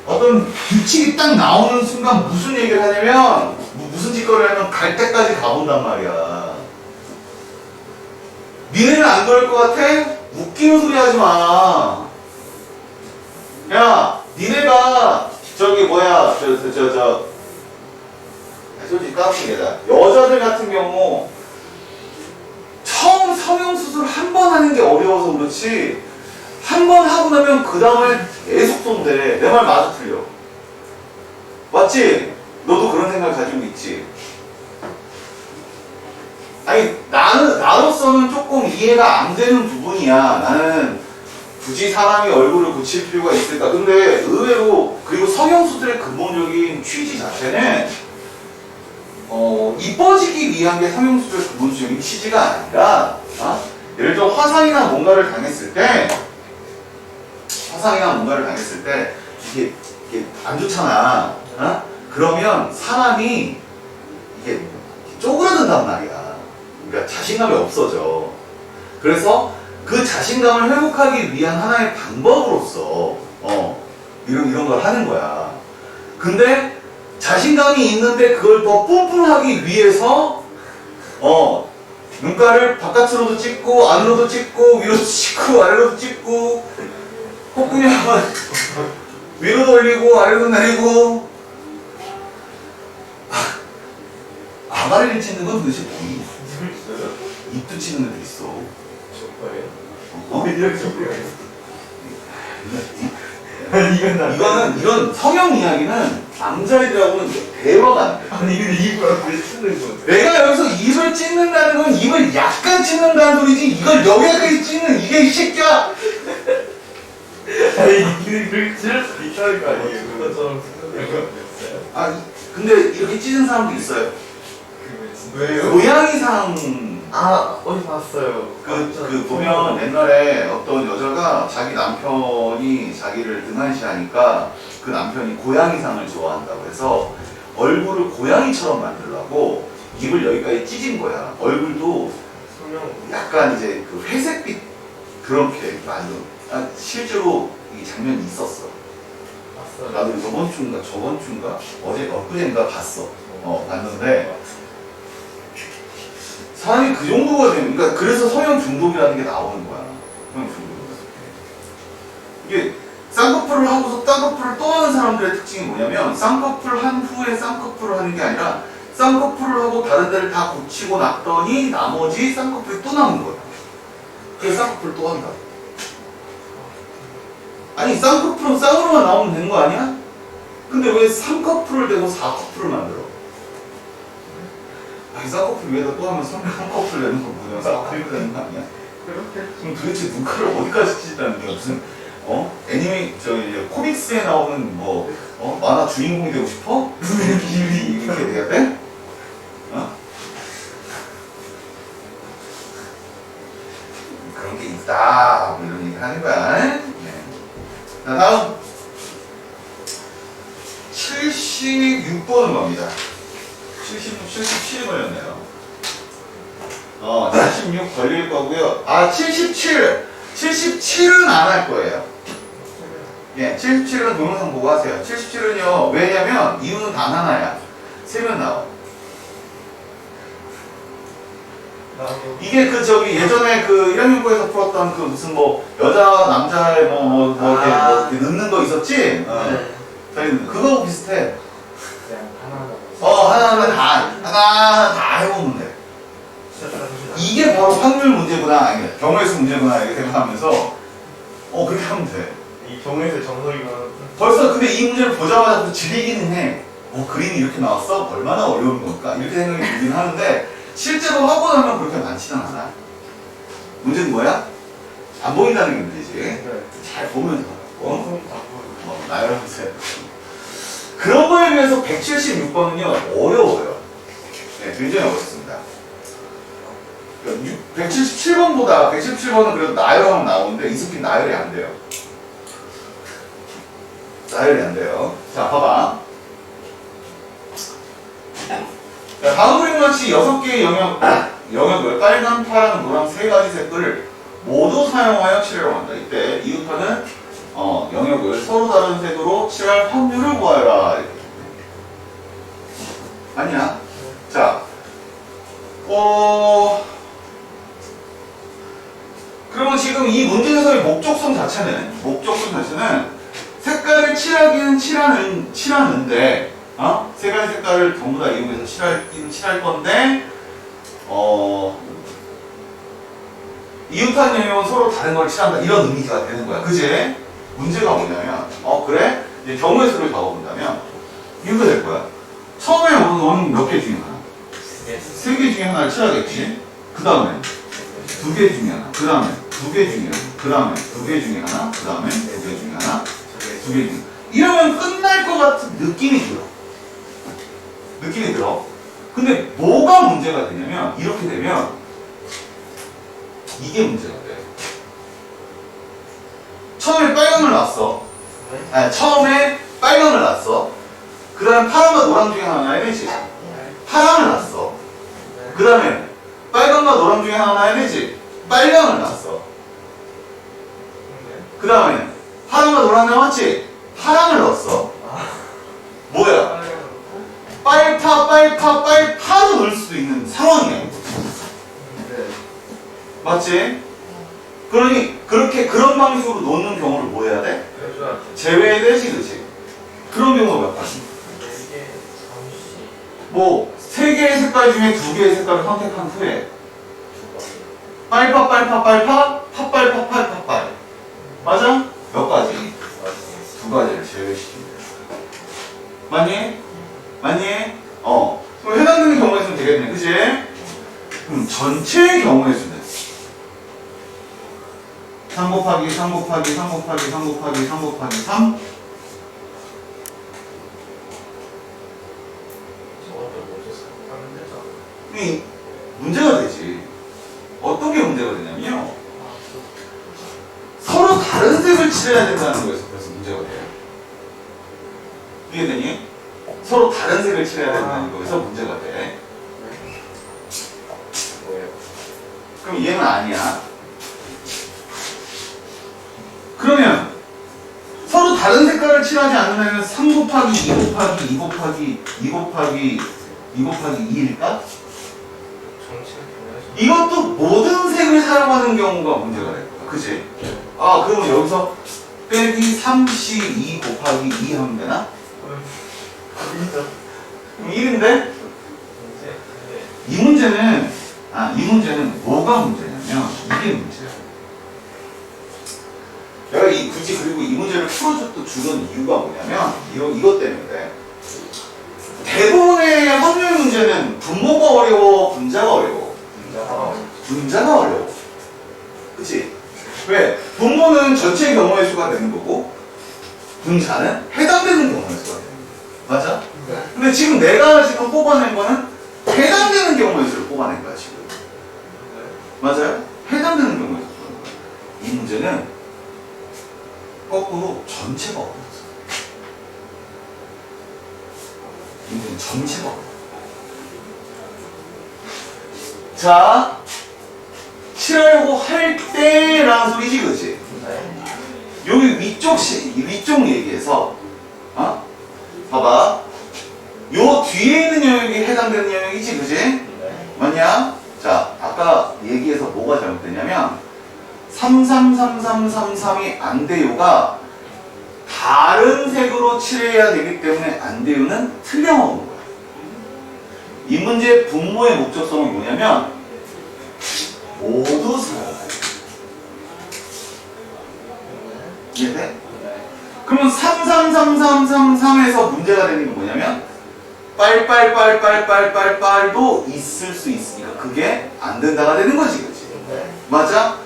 Speaker 1: 어떤 규칙이 딱 나오는 순간 무슨 얘기를 하냐면 무슨 짓거리를 하면 갈 때까지 가본단 말이야. 니네는 안 그럴 것 같아? 웃기는 소리 하지 마. 야, 니네가 저기 뭐야 솔직히 깜짝이다. 여자들 같은 경우 처음 성형수술 한 번 하는 게 어려워서 그렇지 한 번 하고 나면 그 다음에 계속 손대. 내 말 맞아 틀려? 맞지? 너도 그런 생각 가지고 있지? 아니 나로서는 조금 이해가 안 되는 부분이야. 나는 굳이 사람이 얼굴을 고칠 필요가 있을까? 근데 의외로 그리고 성형수술의 근본적인 취지 자체는 이뻐지기 위한 게 성형수술의 근본적인 취지가 아니라 예를 들어 화상이나 뭔가를 당했을 때 이게 안 좋잖아. 그러면 사람이 이게 쪼그라든단 말이야. 그러니까 자신감이 없어져. 그래서 그 자신감을 회복하기 위한 하나의 방법으로서 이런 걸 하는 거야. 근데 자신감이 있는데 그걸 더 뿜뿜하기 위해서 눈가를 바깥으로도 찍고 안으로도 찍고 위로도 찍고 아래로도 찍고 콧구녕을 위로도 올리고 아래로도 내리고 아가리를 찍는 건 도대체 뭐니? 입도 찌는 애들 있어.
Speaker 2: 저거예요?
Speaker 1: 어?
Speaker 2: 이렇게 저거예요? 아니
Speaker 1: 이런 성형 이야기는 남자애들하고는 대화가 안 돼.
Speaker 2: 아니 근데 이걸 왜 쓰는 거지?
Speaker 1: 내가 여기서 입을 찢는다는 건 입을 약간 찢는다는 소리지 이걸 여기까지 찢는 이게 이 새끼야.
Speaker 2: 아니 이렇게 찌를 수도 있다는 거 아니에요? 그것처럼 쓰는 거
Speaker 1: 아 근데 이렇게 찢은 사람도 있어요.
Speaker 2: 왜요?
Speaker 1: 고양이상
Speaker 2: 아 어디 봤어요?
Speaker 1: 그 보면 옛날에 어떤 여자가 자기 남편이 자기를 등한시하니까 그 남편이 고양이상을 좋아한다고 해서 얼굴을 고양이처럼 만들려고 입을 여기까지 찢은 거야. 얼굴도
Speaker 2: 소명
Speaker 1: 약간 이제 그 회색빛 그렇게 만든. 아, 실제로 이 장면이 있었어.
Speaker 2: 봤어요.
Speaker 1: 나도 저번 주인가 어제 엊그제인가 봤어. 봤는데 사람이 그 정도가 되면 그러니까 그래서 성형 중독이라는 게 나오는 거야. 성형 중독. 이게 쌍꺼풀을 하고서 쌍꺼풀을 또 하는 사람들의 특징이 뭐냐면 쌍꺼풀 한 후에 쌍꺼풀을 하는 게 아니라 쌍꺼풀을 하고 다른 데를 다 고치고 났더니 나머지 쌍꺼풀이 또 남은 거야. 그래서 쌍꺼풀을 또 한다. 아니 쌍꺼풀은 쌍으로만 나오면 되는 거 아니야? 근데 왜 3커플을 대고 4커플을 만들어? 아니 쌍꺼풀 위에다 또 하면 3커플 되는 거 뭐냐? 4커플 되는 거 아니야?
Speaker 2: 그렇게
Speaker 1: 그럼 도대체 눈가를 어디까지 찢다는 게 무슨 코믹스에 나오는 만화 주인공이 되고 싶어? 이렇게 돼야 돼? 그런 게 있다 뭐 이런 얘기 하는 거야. 네. 자 다음 76번으로 갑니다. 77 걸렸네요. 76 걸릴 거고요. 77은 안 할 거예요. 예, 77은 동영상 보고 하세요. 77은요, 왜냐면 이유는 단 하나야. 세면 나와. 이게 예전에 1학년부에서 풀었던 무슨 여자, 남자의 이렇게 넣는 거 있었지? 그거 비슷해. 하나하나 다 해보면 돼. 이게 바로 확률 문제구나, 아니, 경우의 수 문제구나, 이렇게 생각하면서, 그렇게 하면 돼.
Speaker 2: 이 경우에서 정석이면
Speaker 1: 벌써 근데 이 문제를 보자마자 또 질리기는 해. 그림이 이렇게 나왔어? 얼마나 어려운 걸까? 이렇게 생각이 들긴 하는데, 실제로 하고 나면 그렇게 많지는 않아. 문제는 뭐야? 안 보인다는 게 문제지. 잘 보면서. 나열하면서. 그런 거에 비해서 176번은요, 어려워요. 네, 굉장히 어렵습니다. 177번보다 177번은 그래도 나열하면 나오는데 이승필 나열이 안 돼요. 나열이 안 돼요. 자, 봐봐. 자, 다음 그림 같이 6개의 영역을 빨간, 파란, 노랑 3가지 색을 모두 사용하여 칠하려고 한다. 이때 이웃하는 영역을 서로 다른 색으로 칠할 확률을 구하여라. 아니야. 자, 그러면 지금 이 문제에서의 목적성 자체는 색깔을 칠하기는 칠하는데, 세 가지 색깔을 전부 다 이용해서 칠할 건데, 이웃한 영역은 서로 다른 걸 칠한다. 이런 의미가 되는 거야. 그지? 문제가 뭐냐면, 그래? 이제 경우의 수를 적어본다면, 이렇게 될 거야. 처음에 오는 몇 개 중에 하나? 3개 중에 하나를 칠하겠지? 그 다음에 2개 중에 하나, 그 다음에 2개 중에 하나, 그 다음에 2개 중에 하나, 그 다음에 2개 중에 하나, 2개 중에 하나. 이러면 끝날 것 같은 느낌이 들어. 근데 뭐가 문제가 되냐면, 이렇게 되면 이게 문제가 돼. 처음에 빨강을 놨어. 처음에 빨강을 놨어. 그 다음에 파란과 노랑 중에 하나 놔야 되지. 파랑을 놨어. 그 다음에 빨강과 노랑 중에 하나 놔야 되지. 빨강을 놨어. 그 다음에 파랑과 노랑 나왔지. 파랑을 넣었어. 뭐야? 빨파도 넣을 수도 있는 상황이야. 맞지? 그러니 그런 방식으로 놓는 경우를 뭐 해야 돼? 제외해야 되지, 그치? 그런 경우가 몇 번? 3개의 색깔 중에 2개의 색깔을 선택한 후에 빨파 빨파 빨파 팥빨파 팥빨. 맞아? 몇 가지? 두 가지를 제외시키면 돼. 맞니? 맞니? 그럼 해당되는 경우의 수는 되겠네. 그치? 그럼 전체의 경우의 수는 3 곱하기 3 곱하기 3 곱하기 3 곱하기 3 곱하기 3. 이 문제가 되지. 어떤 게 문제가 되냐면요. 서로 다른 색을 칠해야 된다는 거에서 그래서 문제가 돼요. 이해되니? 서로 다른 색을 칠해야 된다는 거에서 문제가 돼. 그럼 얘는 아니야. 그러면 서로 다른 색깔을 칠하지 않으면 3 곱하기 2 곱하기 2 곱하기 2 곱하기 2 곱하기 2일까? 이것도 모든 색을 사용하는 경우가 문제가 될 거야. 그치? 그러면 여기서 빼기 3C2 곱하기 2 하면 되나? 그럼 1인데? 이 문제는 뭐가 문제냐면 이게 문제야. 내가 굳이 그리고 이 문제를 풀어주는 이유가 뭐냐면 이것 때문에 대부분의 확률 문제는 분모가 어려워, 분자가 어려워. 분자가 어려워. 그치? 왜? 분모는 전체 경우의 수가 되는 거고 분자는 해당되는 경우의 수가 되는 거야. 맞아?
Speaker 2: 네.
Speaker 1: 근데 지금 내가 지금 뽑아낸 거는 해당되는 경우의 수를 뽑아낸 거야 지금. 맞아요? 해당되는 경우의 수를 뽑아낸 거야. 이 문제는 거꾸로 전체가 어려웠어. 이 문제는 전체가 어려워. 자, 칠하려고 할 때라는 소리지, 그치? 여기 위쪽 얘기에서, 봐봐. 요 뒤에 있는 영역이 해당되는 영역이지, 그치? 맞냐? 자, 아까 얘기해서 뭐가 잘못됐냐면, 333333이 안 돼요가 다른 색으로 칠해야 되기 때문에 안 돼요는 틀려 나오는 거야. 이 문제의 분모의 목적성은 뭐냐면 모두 사용해. 이해돼? 그러면 333333에서 문제가 되는 게 뭐냐면 빨빨빨빨빨빨빨도 있을 수 있으니까 그게 안 된다가 되는 거지, 그치? 맞아?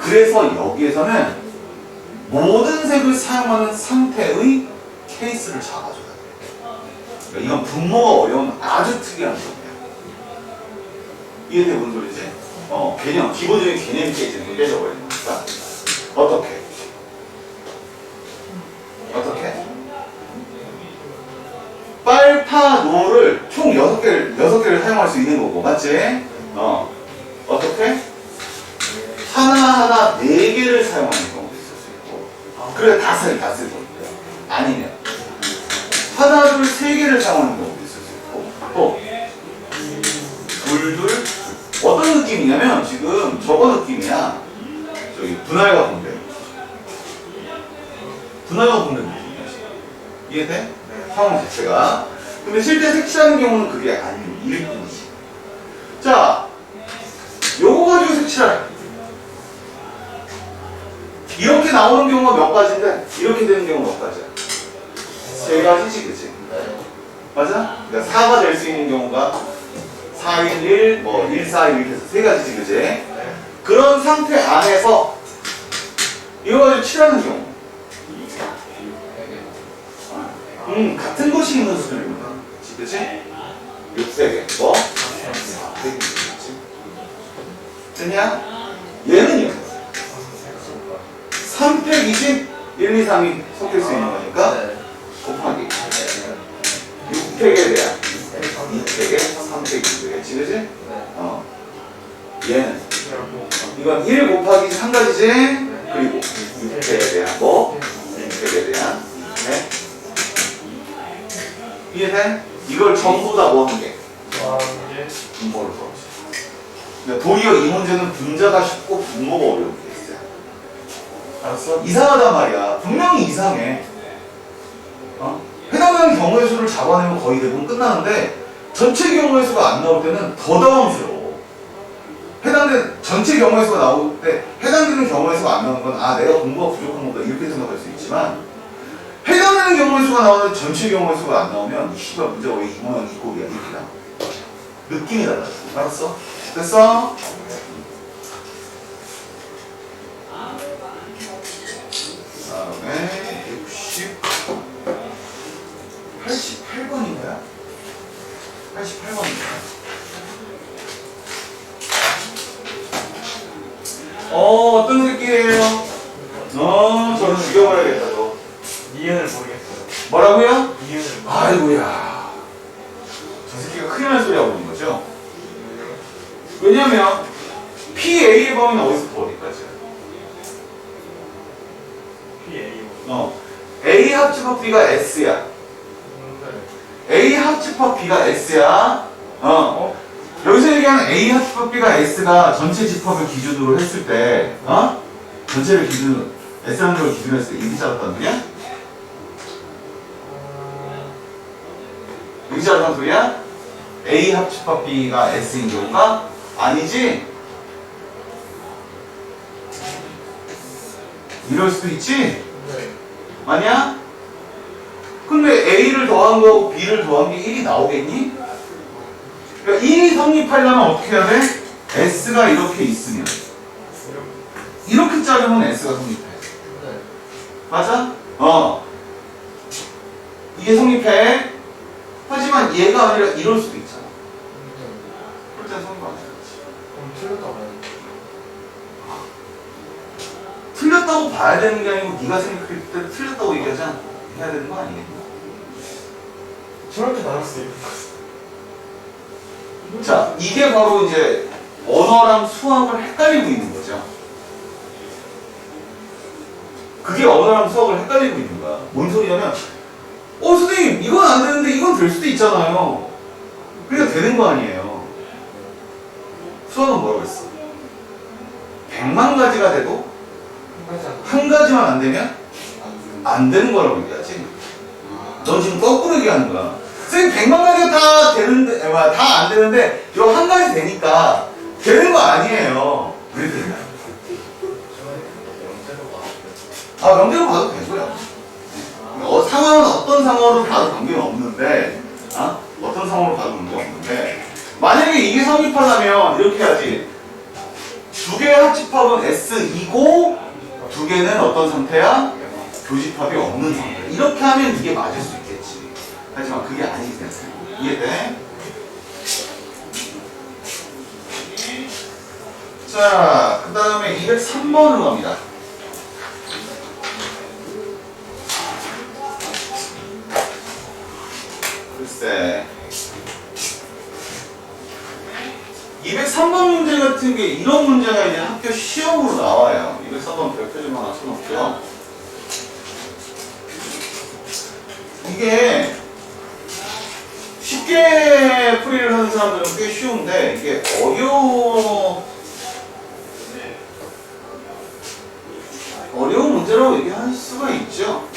Speaker 1: 그래서 여기에서는 모든 색을 사용하는 상태의 케이스를 잡아줘야 돼. 그러니까 이건 분모가 어려운 아주 특이한 점이야. 이해돼? 뭔 소리지? 기본적인 개념 깨지는 게 깨져버리는 거니까. 어떻게? 빨파노를 총 6개를 사용할 수 있는 거고, 맞지? 어떻게? 하나하나 4개를 사용하는 경우도 있을 수 있고, 그래, 다 쓸 거. 아니면 하나, 둘, 3개를 사용하는 경우도 있을 수 있고, 또 둘 어떤 느낌이냐면 지금 저거 느낌이야. 저기 분할과 분배 느낌이야 지금. 이해돼? 상황 자체가. 근데 실제 색칠하는 경우는 그게 아닌 일 뿐이지. 자, 요거 가지고 색칠하래. 이렇게 나오는 경우가 몇 가지인데 이렇게 되는 경우가 몇 가지야? 3가지지, 그치? 맞아? 그러니까 4가 될 수 있는 경우가 4, 1, 1, 1, 4, 1 이렇게 해서 3가지지, 그치? 그런 상태 안에서 이거 가지고 칠하는 경우 같은 것이 있는 수준입니다. 그치? 6세개 뭐? 4세개 그치? 됐냐? 얘는요 320, 1, 2, 3이 섞일 수 있는 거니까 곱하기 6팩에 대한 2팩에 3팩 2팩이지, 그치? 얘는 이건 1 곱하기 1가지지? 그리고 6팩에 대한 뭐? 6팩에 대한 네? 이해돼? 이걸 전부 다 뭐 하는 게? 분모를 풀어보자. 그러니까 도리어 이 문제는 분자가 쉽고 분모가 어려운 케이스야. 알았어? 이상하단 말이야. 분명히 이상해. 해당되는 경우의 수를 잡아내면 거의 대부분 끝나는데 전체 경우의 수가 안 나올 때는 더 당황스러워. 해당되는 전체 경우의 수가 나올 때 해당되는 경우의 수가 안 나오는 건 아 내가 공부가 부족한 거다 이렇게 생각할 수 있지만 해당되는 경우의 수가 나오는데 전체 경우의 수가 안 나오면 이 씨발 문제가 왜 이 모양 이 꼴이야 이렇게 나와. 느낌이 달라져. 알았어? 됐어? 다음에 88번인가요? 88번인가요? 어떤 새끼예요? 저는 죽여버려야겠다 너.
Speaker 2: 이해를 모르겠어요.
Speaker 1: 뭐라고요?
Speaker 2: 이해를
Speaker 1: 아이고야 저 새끼가 큰일 날 소리 하고 있는 거죠? 왜냐면 PA의 범위는 어디서부터 어디까지야?
Speaker 2: PA.
Speaker 1: A 합집합 B가 S야. A 합집합 B가 S야. 여기서 얘기하는 A 합집합 B가 S가 전체 집합을 기준으로 했을 때, 전체를 기준으로, S라는 걸 기준으로 했을 때, 이렇게 짜았단 소리야? 이렇게 짜았단 소리야? A 합집합 B가 S인 경우가 아니지? 이럴 수도 있지?
Speaker 2: 네.
Speaker 1: 아니야? 근데 A를 더한 거하고 B를 더한 게 1이 나오겠니? 그러니까 1이 성립하려면 어떻게 해야 돼? S가 이렇게 있으면 이렇게 자르면 S가 성립해.
Speaker 2: 네.
Speaker 1: 맞아? 이게 성립해. 하지만 얘가 아니라 이럴 수도 있잖아. 그럴 땐 성립 안 해야지.
Speaker 2: 그럼 틀렸다고 해야 돼.
Speaker 1: 틀렸다고 봐야 되는 게 아니고 네가 생각할 때 틀렸다고 얘기하지 않아? 해야 되는 거 아니겠니?
Speaker 2: 저렇게 나눌 수 있는 거.
Speaker 1: 자, 이게 바로 이제 언어랑 수학을 헷갈리고 있는 거죠. 그게 언어랑 수학을 헷갈리고 있는 거야. 뭔 소리냐면, 선생님, 이건 안 되는데 이건 될 수도 있잖아요. 그러니까 되는 거 아니에요. 수학은 뭐라고 했어? 100만 가지가 돼도 한 가지만 안 되면 안 되는 거라고 얘기하지. 너 지금 거꾸로 얘기하는 거야. 선생님 100만 가지가 다 되는데, 다 안 되는데 이거 한 가지 되니까 되는 거 아니에요. 왜 되냐? 명제로 봐도 되고요. 상황은 어떤 상황으로 봐도 관계는 없는데, 어떤 상황으로 봐도 문제 없는데, 만약에 이게 성립하려면 이렇게 해야지. 두 개의 합집합은 S이고, 두 개는 어떤 상태야? 교집합이 없는 상태. 이렇게 하면 이게 맞을 수 있겠지. 하지만 그게 아니기 때문에. 이해돼? 자, 그 다음에 203번으로 갑니다. 글쎄. 203번 문제 같은 게 이런 문제가 이제 학교 시험으로 나와요. 203번 별표 좀 하나 써놓고요. 이게 쉽게 풀이를 하는 사람들은 꽤 쉬운데 이게 어려운 문제라고 얘기할 수가 있죠.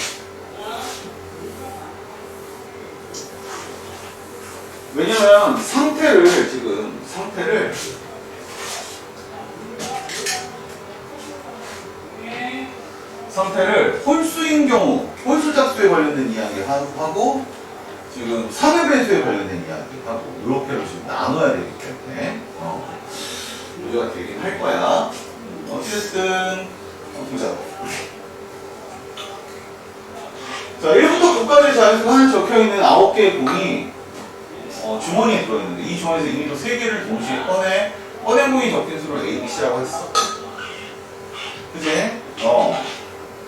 Speaker 1: 왜냐면 상태를 홀수인 경우 홀수 짝수에 관련된 이야기 하고 지금 3의 배수에 관련된 이야기 하고 이렇게로 지금 나눠야 되기 때문에 문제가 되긴 할 거야. 어쨌든 보자. 자, 1부터 9까지 자연수 하나 적혀있는 9개의 공이 주머니에 들어있는데 이 주머니에서 이미 또 3개를 동시에 꺼낸 공이 적힌 수를 A, B, C라고 했어. 그치?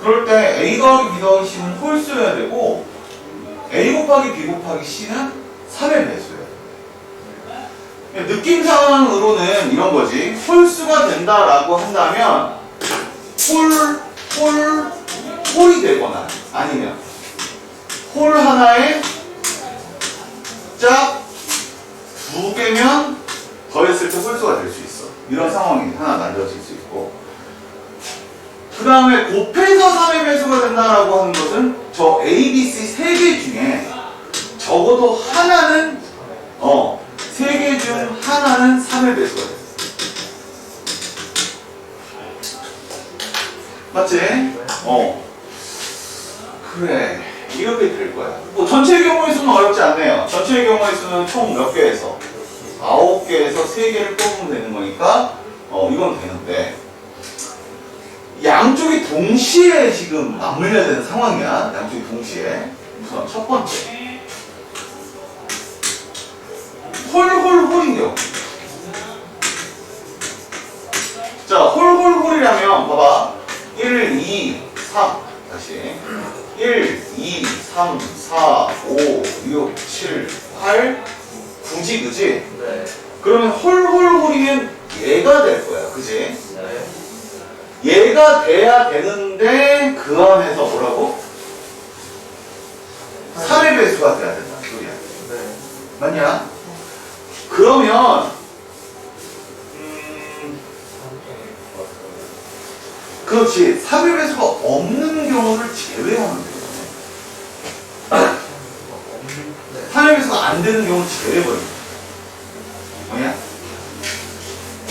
Speaker 1: 그럴 때 A 더하기 B 더하기 C는 홀수여야 되고 A 곱하기 B 곱하기 C는 3의 배수여야 돼. 느낌상으로는 이런 거지. 홀수가 된다라고 한다면 홀이 되거나 아니면 홀 하나에 짝 2개면 더했을 때 홀수가 될 수 있어. 이런 상황이 하나 만들어질 수 있고, 그 다음에 곱해서 3의 배수가 된다라고 하는 것은 저 A, B, C 3개 중에 적어도 하나는 3개 중 하나는 3의 배수가 됐어. 그래. 이렇게 될 거야. 뭐 전체 경우의 수는 어렵지 않네요. 전체 경우의 수는 총 몇 개에서? 9개에서 3개를 뽑으면 되는 거니까 이건 되는데 양쪽이 동시에 지금 맞물려야 되는 상황이야. 양쪽이 동시에. 우선 첫 번째. 홀홀홀인 경우. 자, 홀홀홀이라면 봐봐. 1, 2, 3 다시 1, 2, 3, 4, 5, 6, 7, 8 9지 그지?
Speaker 2: 네.
Speaker 1: 그러면 홀홀홀이면 얘가 될 거야 그지?
Speaker 2: 네.
Speaker 1: 얘가 돼야 되는데 그 안에서 뭐라고? 3의 배수가 돼야 된다 소리야.
Speaker 2: 네.
Speaker 1: 맞냐? 그러면 그렇지 3의 배수가 없는 경우를 제외하면 돼. 3의 배수가 안 되는 경우는 제외해버리는 거야. 뭐냐?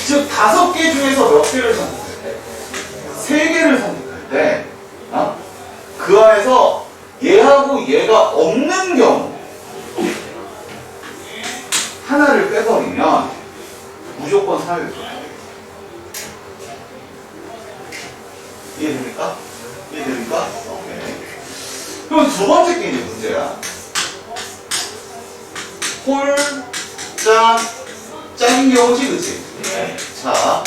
Speaker 1: 즉 5개 중에서 몇 개를 선택해? 3개를 선택할 때 그 안에서 얘하고 얘가 없는 경우 하나를 빼버리면 무조건 3의 배수가 돼. 이해됩니까? 이해됩니까? 오케이. 그럼 두 번째 게 이제 문제야. 홀, 짝인 경우지, 그치?
Speaker 2: 네.
Speaker 1: 자,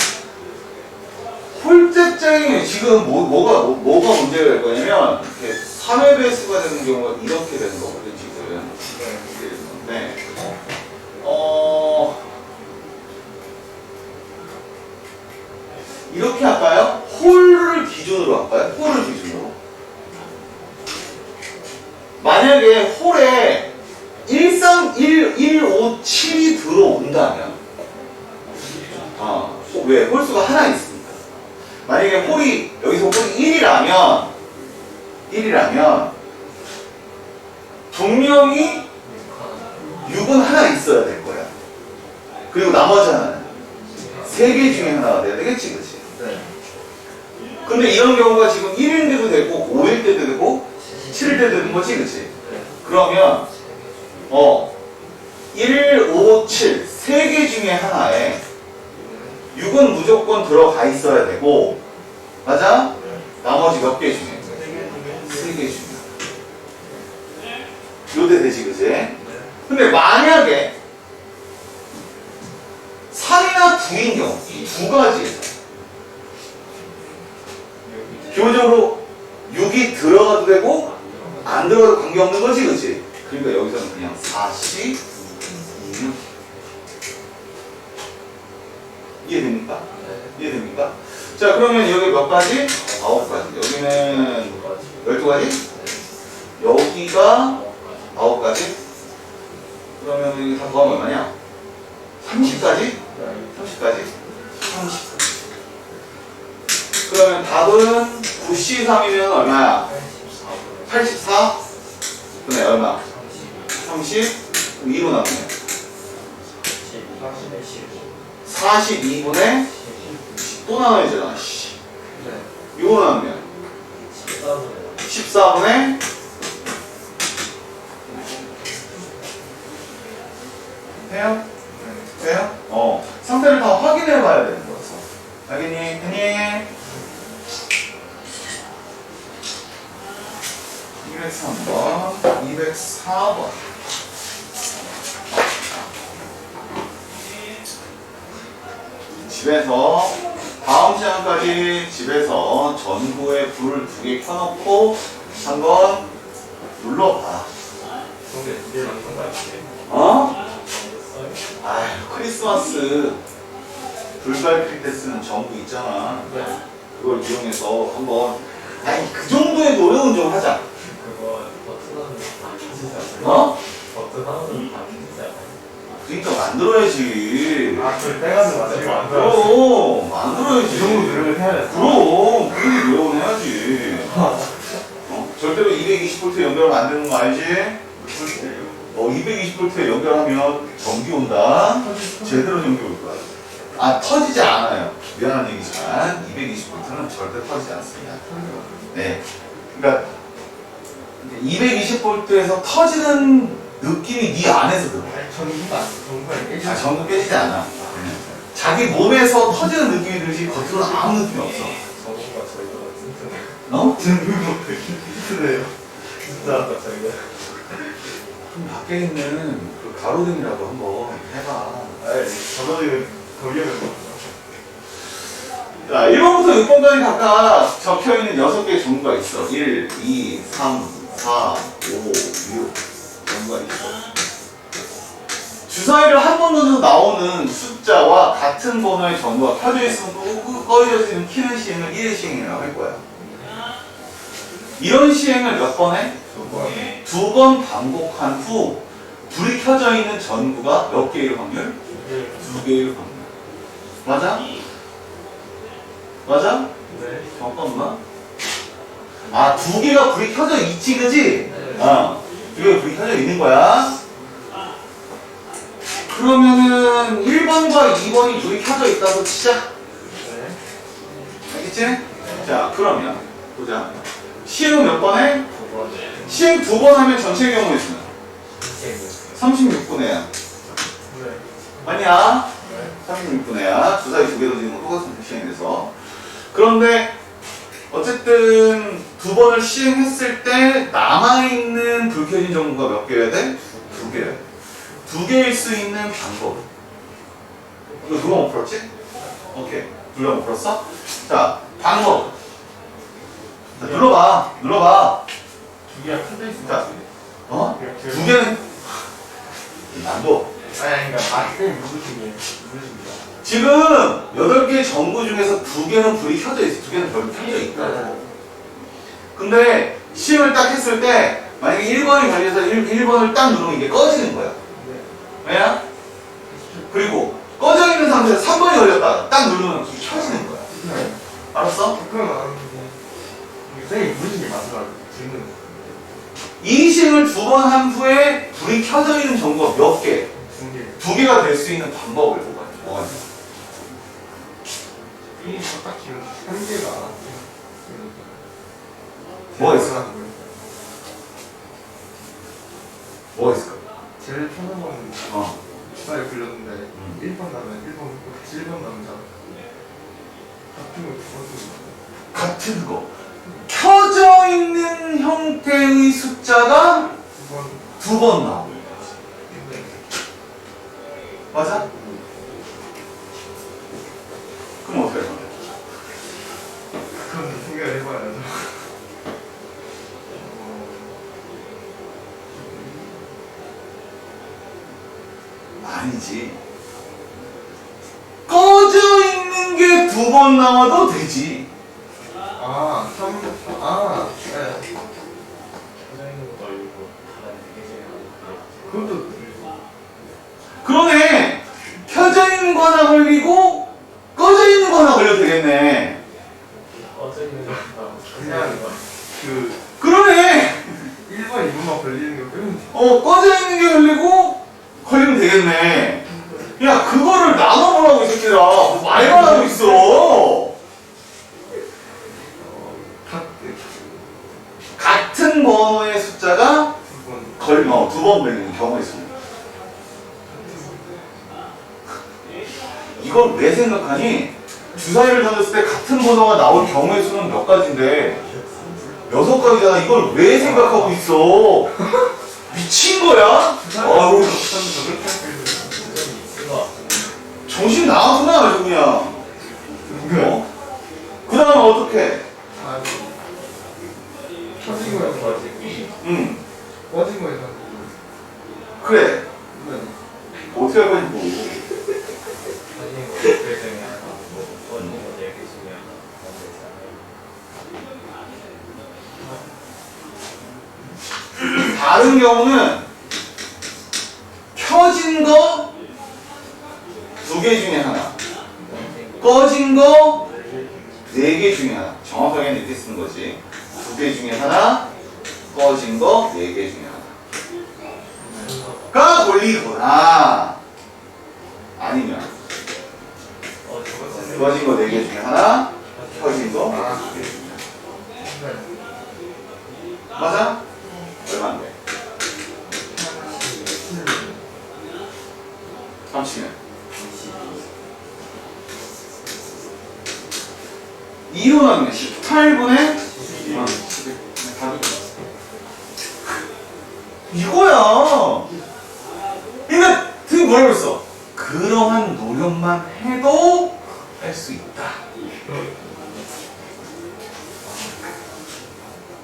Speaker 1: 홀짝짝이 지금 뭐가 문제가 될 거냐면, 이렇게 3의 배수가 되는 경우가 이렇게 되는 거거든, 지금. 이렇게 되는 건데, 이렇게 할까요? 홀을 기준으로 할까요? 홀을 기준으로. 만약에 홀에 1, 3, 1, 5, 7이 들어온다면 왜? 홀수가 하나 있으니까. 만약에 홀이 여기서 홀이 1이라면 분명히 6은 하나 있어야 될 거야. 그리고 나머지 하나는 3개 중에 하나가 돼야 되겠지, 그치?
Speaker 2: 네.
Speaker 1: 근데 이런 경우가 지금 1일 때도 되고 5일 때도 되고 7일 때도 되는 거지, 그치? 그러면 1, 5, 7 3개 중에 하나에 6은 무조건 들어가 있어야 되고 맞아? 나머지 몇 개 중에? 3개 중에 요대 되지, 그치? 근데 만약에 3이나 9인 경우 이 두 가지에서 기본적으로 6이 들어가도 되고 안 들어가도 관계없는 거지, 그치? 그러니까 여기서는 그냥 4씩 2는 이해됩니까? 이해됩니까? 자, 그러면 여기 몇 가지? 9가지. 여기는 12가지? 여기가 9가지? 그러면 여기 다 더하면 얼마냐? 30가지? 30가지? 30. 그러면 답은 9C3이면 얼마야? 84? 그네 얼마? 30? 그럼 2로 나누네. 42분의 또 나눠야잖아. 이거 나누면 14분의 돼요? 돼요? 상태를 다 확인해 봐야 되는 거라서. 알겠니? 했니? 203번, 204번. 집에서 다음 시간까지 집에서 전구에 불을 2개 켜놓고 한번 눌러봐. 아휴, 크리스마스 불 밝힐 때 쓰는 전구 있잖아. 그걸 이용해서 한번 아니 그 정도의 노력은 좀 하자.
Speaker 2: 그거 버튼 다 켜지지
Speaker 1: 어?
Speaker 2: 버튼 하나는 다 켜지지 않아요?
Speaker 1: 그러니까 만들어야지.
Speaker 2: 그걸 빼가지고 만들면
Speaker 1: 그럼 만들어야지.
Speaker 2: 이 정도 노력을 해야 돼.
Speaker 1: 그럼 그렇게 노력은 해야지. 절대로 220V 연결하면 안 되는 거 알지? 220V에 연결하면 전기 온다. 제대로 전기 올 거야. 터지지 않아요. 미안한 얘기지만 220V는 절대 터지지 않습니다. 네. 그러니까 220V에서 터지는 느낌이 네 안에서 들어. 전구 깨지지 않아. 자기 몸에서 터지는 느낌이 들지 겉으로는 아무 느낌이 없어. 어?
Speaker 2: 네. 진짜 저희가.
Speaker 1: 그럼 밖에 있는 그 가로등이라도 한번 해봐.
Speaker 2: 저도 거기에는 뭐.
Speaker 1: 자, 1번부터 6번까지 각각 적혀있는 6개의 전구가 있어. 1, 2, 3, 4, 5, 6 전구가 있어. 주사위를 한 번 던져서 나오는 숫자와 같은 번호의 전구가 켜져 있으면 또 꺼져지는 키는 시행을 1의 시행이라고 할 거야. 이런 시행을 몇 번 해? 2번 반복한 후 불이 켜져 있는 전구가 몇 개일 확률? 2개일 확률. 맞아? 맞아?
Speaker 2: 네.
Speaker 1: 잠깐만. 아, 2개가 불이 켜져 있지, 그지? 어. 2개가 불이 켜져 있는 거야. 그러면은 1번과 2번이 불이 켜져 있다고 치자.
Speaker 2: 네.
Speaker 1: 알겠지? 자, 그러면 보자. 시행은 몇 번 해?
Speaker 2: 9번.
Speaker 1: 시행 2번 하면 전체 경우의 수는 36분의 야.
Speaker 2: 네.
Speaker 1: 아니야?
Speaker 2: 네.
Speaker 1: 36분의 야. 주사위 2개 던지는 거 똑같은 시행돼서. 그런데 어쨌든 2번을 시행했을 때 남아있는 불 켜진 전구가 몇 개여야 돼? 2개. 2개일 수 있는 방법. 이거 누가 못 풀었지? 오케이. 누가 못 풀었어? 자, 방법. 자, 눌러봐. 눌러봐.
Speaker 2: 2개가 켜져 있으면.
Speaker 1: 자, 어? 2개는 난도.
Speaker 2: 아니, 그러니까 맞는 무슨
Speaker 1: 지금 8개의 전구 중에서 2개는 불이 켜져 있어. 2개는 별로 켜져 있다. 근데 시행을 딱 했을 때 만약에 1번이 걸려서 1번을 딱 누르면 이게 꺼지는 거야. 왜냐? 그리고 꺼져 있는 상태에서 3번이 걸렸다. 딱 누르면 이게 켜지는 거야. 알았어?
Speaker 2: 그건 아는데. 선생님 무슨 게 맞더라고요. 질문.
Speaker 1: 이 시행을 2번 한 후에 불이 켜져 있는 전구가 몇 개?
Speaker 2: 2개.
Speaker 1: 2개가 될 수 있는 방법을 보고 뭐가 있어?
Speaker 2: 이 딱히 3개가.
Speaker 1: 뭐가 있어? 뭐가 있을까?
Speaker 2: 제일 편한 거는
Speaker 1: 어.
Speaker 2: 주사위 굴렸는데 1번 나면 1번 묻고 7번 남자 같은 거 2번
Speaker 1: 같은 거. 켜져 있는 형태의 숫자가
Speaker 2: 2번
Speaker 1: 2번 나오는 거지. 맞아? 그럼 어떻게 할 거야?
Speaker 2: 그건 생각을 해봐야죠.
Speaker 1: 아니지. 꺼져 있는 게 2번 나와도 되지.
Speaker 2: 아, 3, 네. 그것도
Speaker 1: 그러네. 켜져 있는 거 하나 걸리고 꺼져 있는 거 하나 걸려도 되겠네.
Speaker 2: 그냥
Speaker 1: 그러네.
Speaker 2: 1번, 2번만 걸리는 게 빼면 돼.
Speaker 1: 꺼져 있는 게 걸리고 걸리면 되겠네. 야, 그거를 나눠보라고 이 새끼들아. 뭐 말만 하고 있어. 같은 번호의 숫자가
Speaker 2: 2번
Speaker 1: 2번 걸리는 경우가 있습니다. 이걸 왜 생각하니? 주사위를 던졌을 때 같은 번호가 나올 경우의 수는 몇 가지인데 6가지잖아. 이걸 왜 생각하고 있어? 미친 거야? 아유, 정신 나갔구나 아주 그냥. 그 다음에 어떻게?
Speaker 2: 켜진 거에서 맞지?
Speaker 1: 응,
Speaker 2: 꺼진 거에서
Speaker 1: 그래. 어떻게 할 건지 모르고. 다른 경우는 켜진 거 2개 중에 하나, 꺼진 거 4개 중에 하나. 정확하게는 이렇게 쓰는 거지. 2개 중에 하나, 꺼진 거 4개 중에 하나가 걸리거나 아니면 주어진 거 4개 중에 하나 펴진 거
Speaker 2: 아, 네.
Speaker 1: 맞아? 얼마인데? 30면 2로 나누면 18분의 이거야. 그러니까 되게 뭐라고 했어? 그러한 노력만 해도 할 수 있다.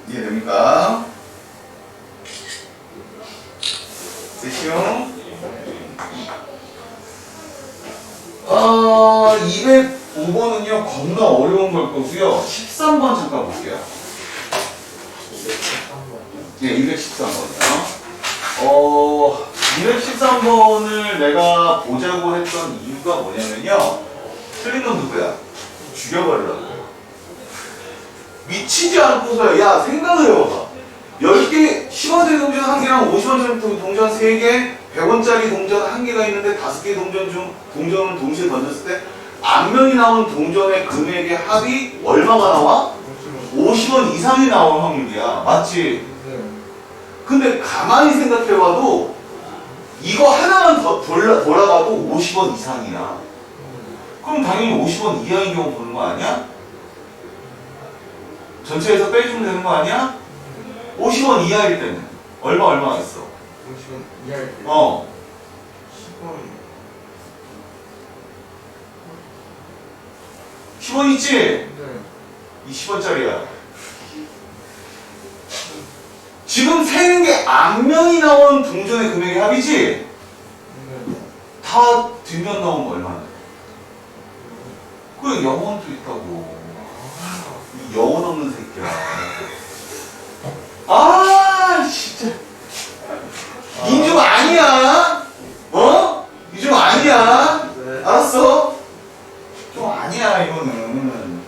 Speaker 1: 이해됩니까? 됐죠? 205번은요 겁나 어려운 걸 거고요. 13번 잠깐 볼게요. 예, 213번이요. 213번을 내가 보자고 했던 이유가 뭐냐면요. 틀린 건 누구야? 죽여버리라고요. 미치지 않고서야. 야, 생각을 해봐봐. 10개, 10원짜리 동전 1개랑 50원짜리 동전 3개, 100원짜리 동전 1개가 있는데 5개의 동전을 동시에 던졌을 때 앞면이 나오는 동전의 금액의 합이 얼마가 나와? 50원 이상이 나올 확률이야. 맞지? 근데 가만히 생각해봐도 이거 하나만 더 돌아가도 50원 이상이야. 그럼 당연히 50원 이하인 경우 보는 거 아니야? 전체에서 빼주면 되는 거 아니야? 50원 이하일 때는 얼마가 있어?
Speaker 2: 50원 이하일 때 10원
Speaker 1: 10원 있지?
Speaker 2: 네.
Speaker 1: 이 10원짜리야. 지금 세는 게 앞면이 나온 동전의 금액의 합이지?
Speaker 2: 네.
Speaker 1: 다 뒷면 나오면 얼마나? 그래, 영원도 있다고. 이 영혼 없는 새끼야. 아, 진짜. 인중 아니야? 어? 인중 아니야?
Speaker 2: 네.
Speaker 1: 알았어? 좀 아니야, 이거는.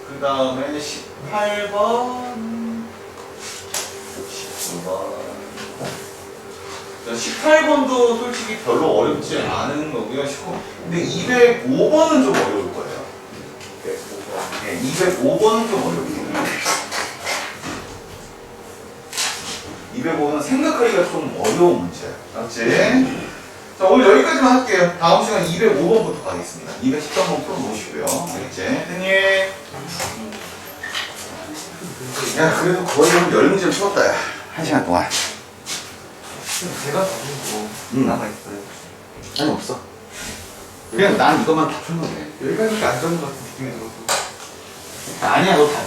Speaker 1: 그 다음에 18번. 19번. 18번도 솔직히 별로 어렵지 않은 거고요. 근데 205번은 좀 어려울 거예요. 네, 205번은 좀 어려울 거예요. 205는 생각하기가 좀 어려운 문제야. 알았지? 자, 오늘 여기까지만 할게요. 다음 시간 205번부터 가겠습니다. 213번 풀어놓으시고요. 알겠지? 혜니. 야, 그래도 거의 한 10문제는 풀었다, 야. 1시간 동안.
Speaker 2: 제가 잡은 거 남아있어요.
Speaker 1: 아니, 없어. 그냥 난 이것만 다 풀면 돼.
Speaker 2: 여기까지 안 잡은 것 같은 느낌이 들어서
Speaker 1: 아니야, 너 다.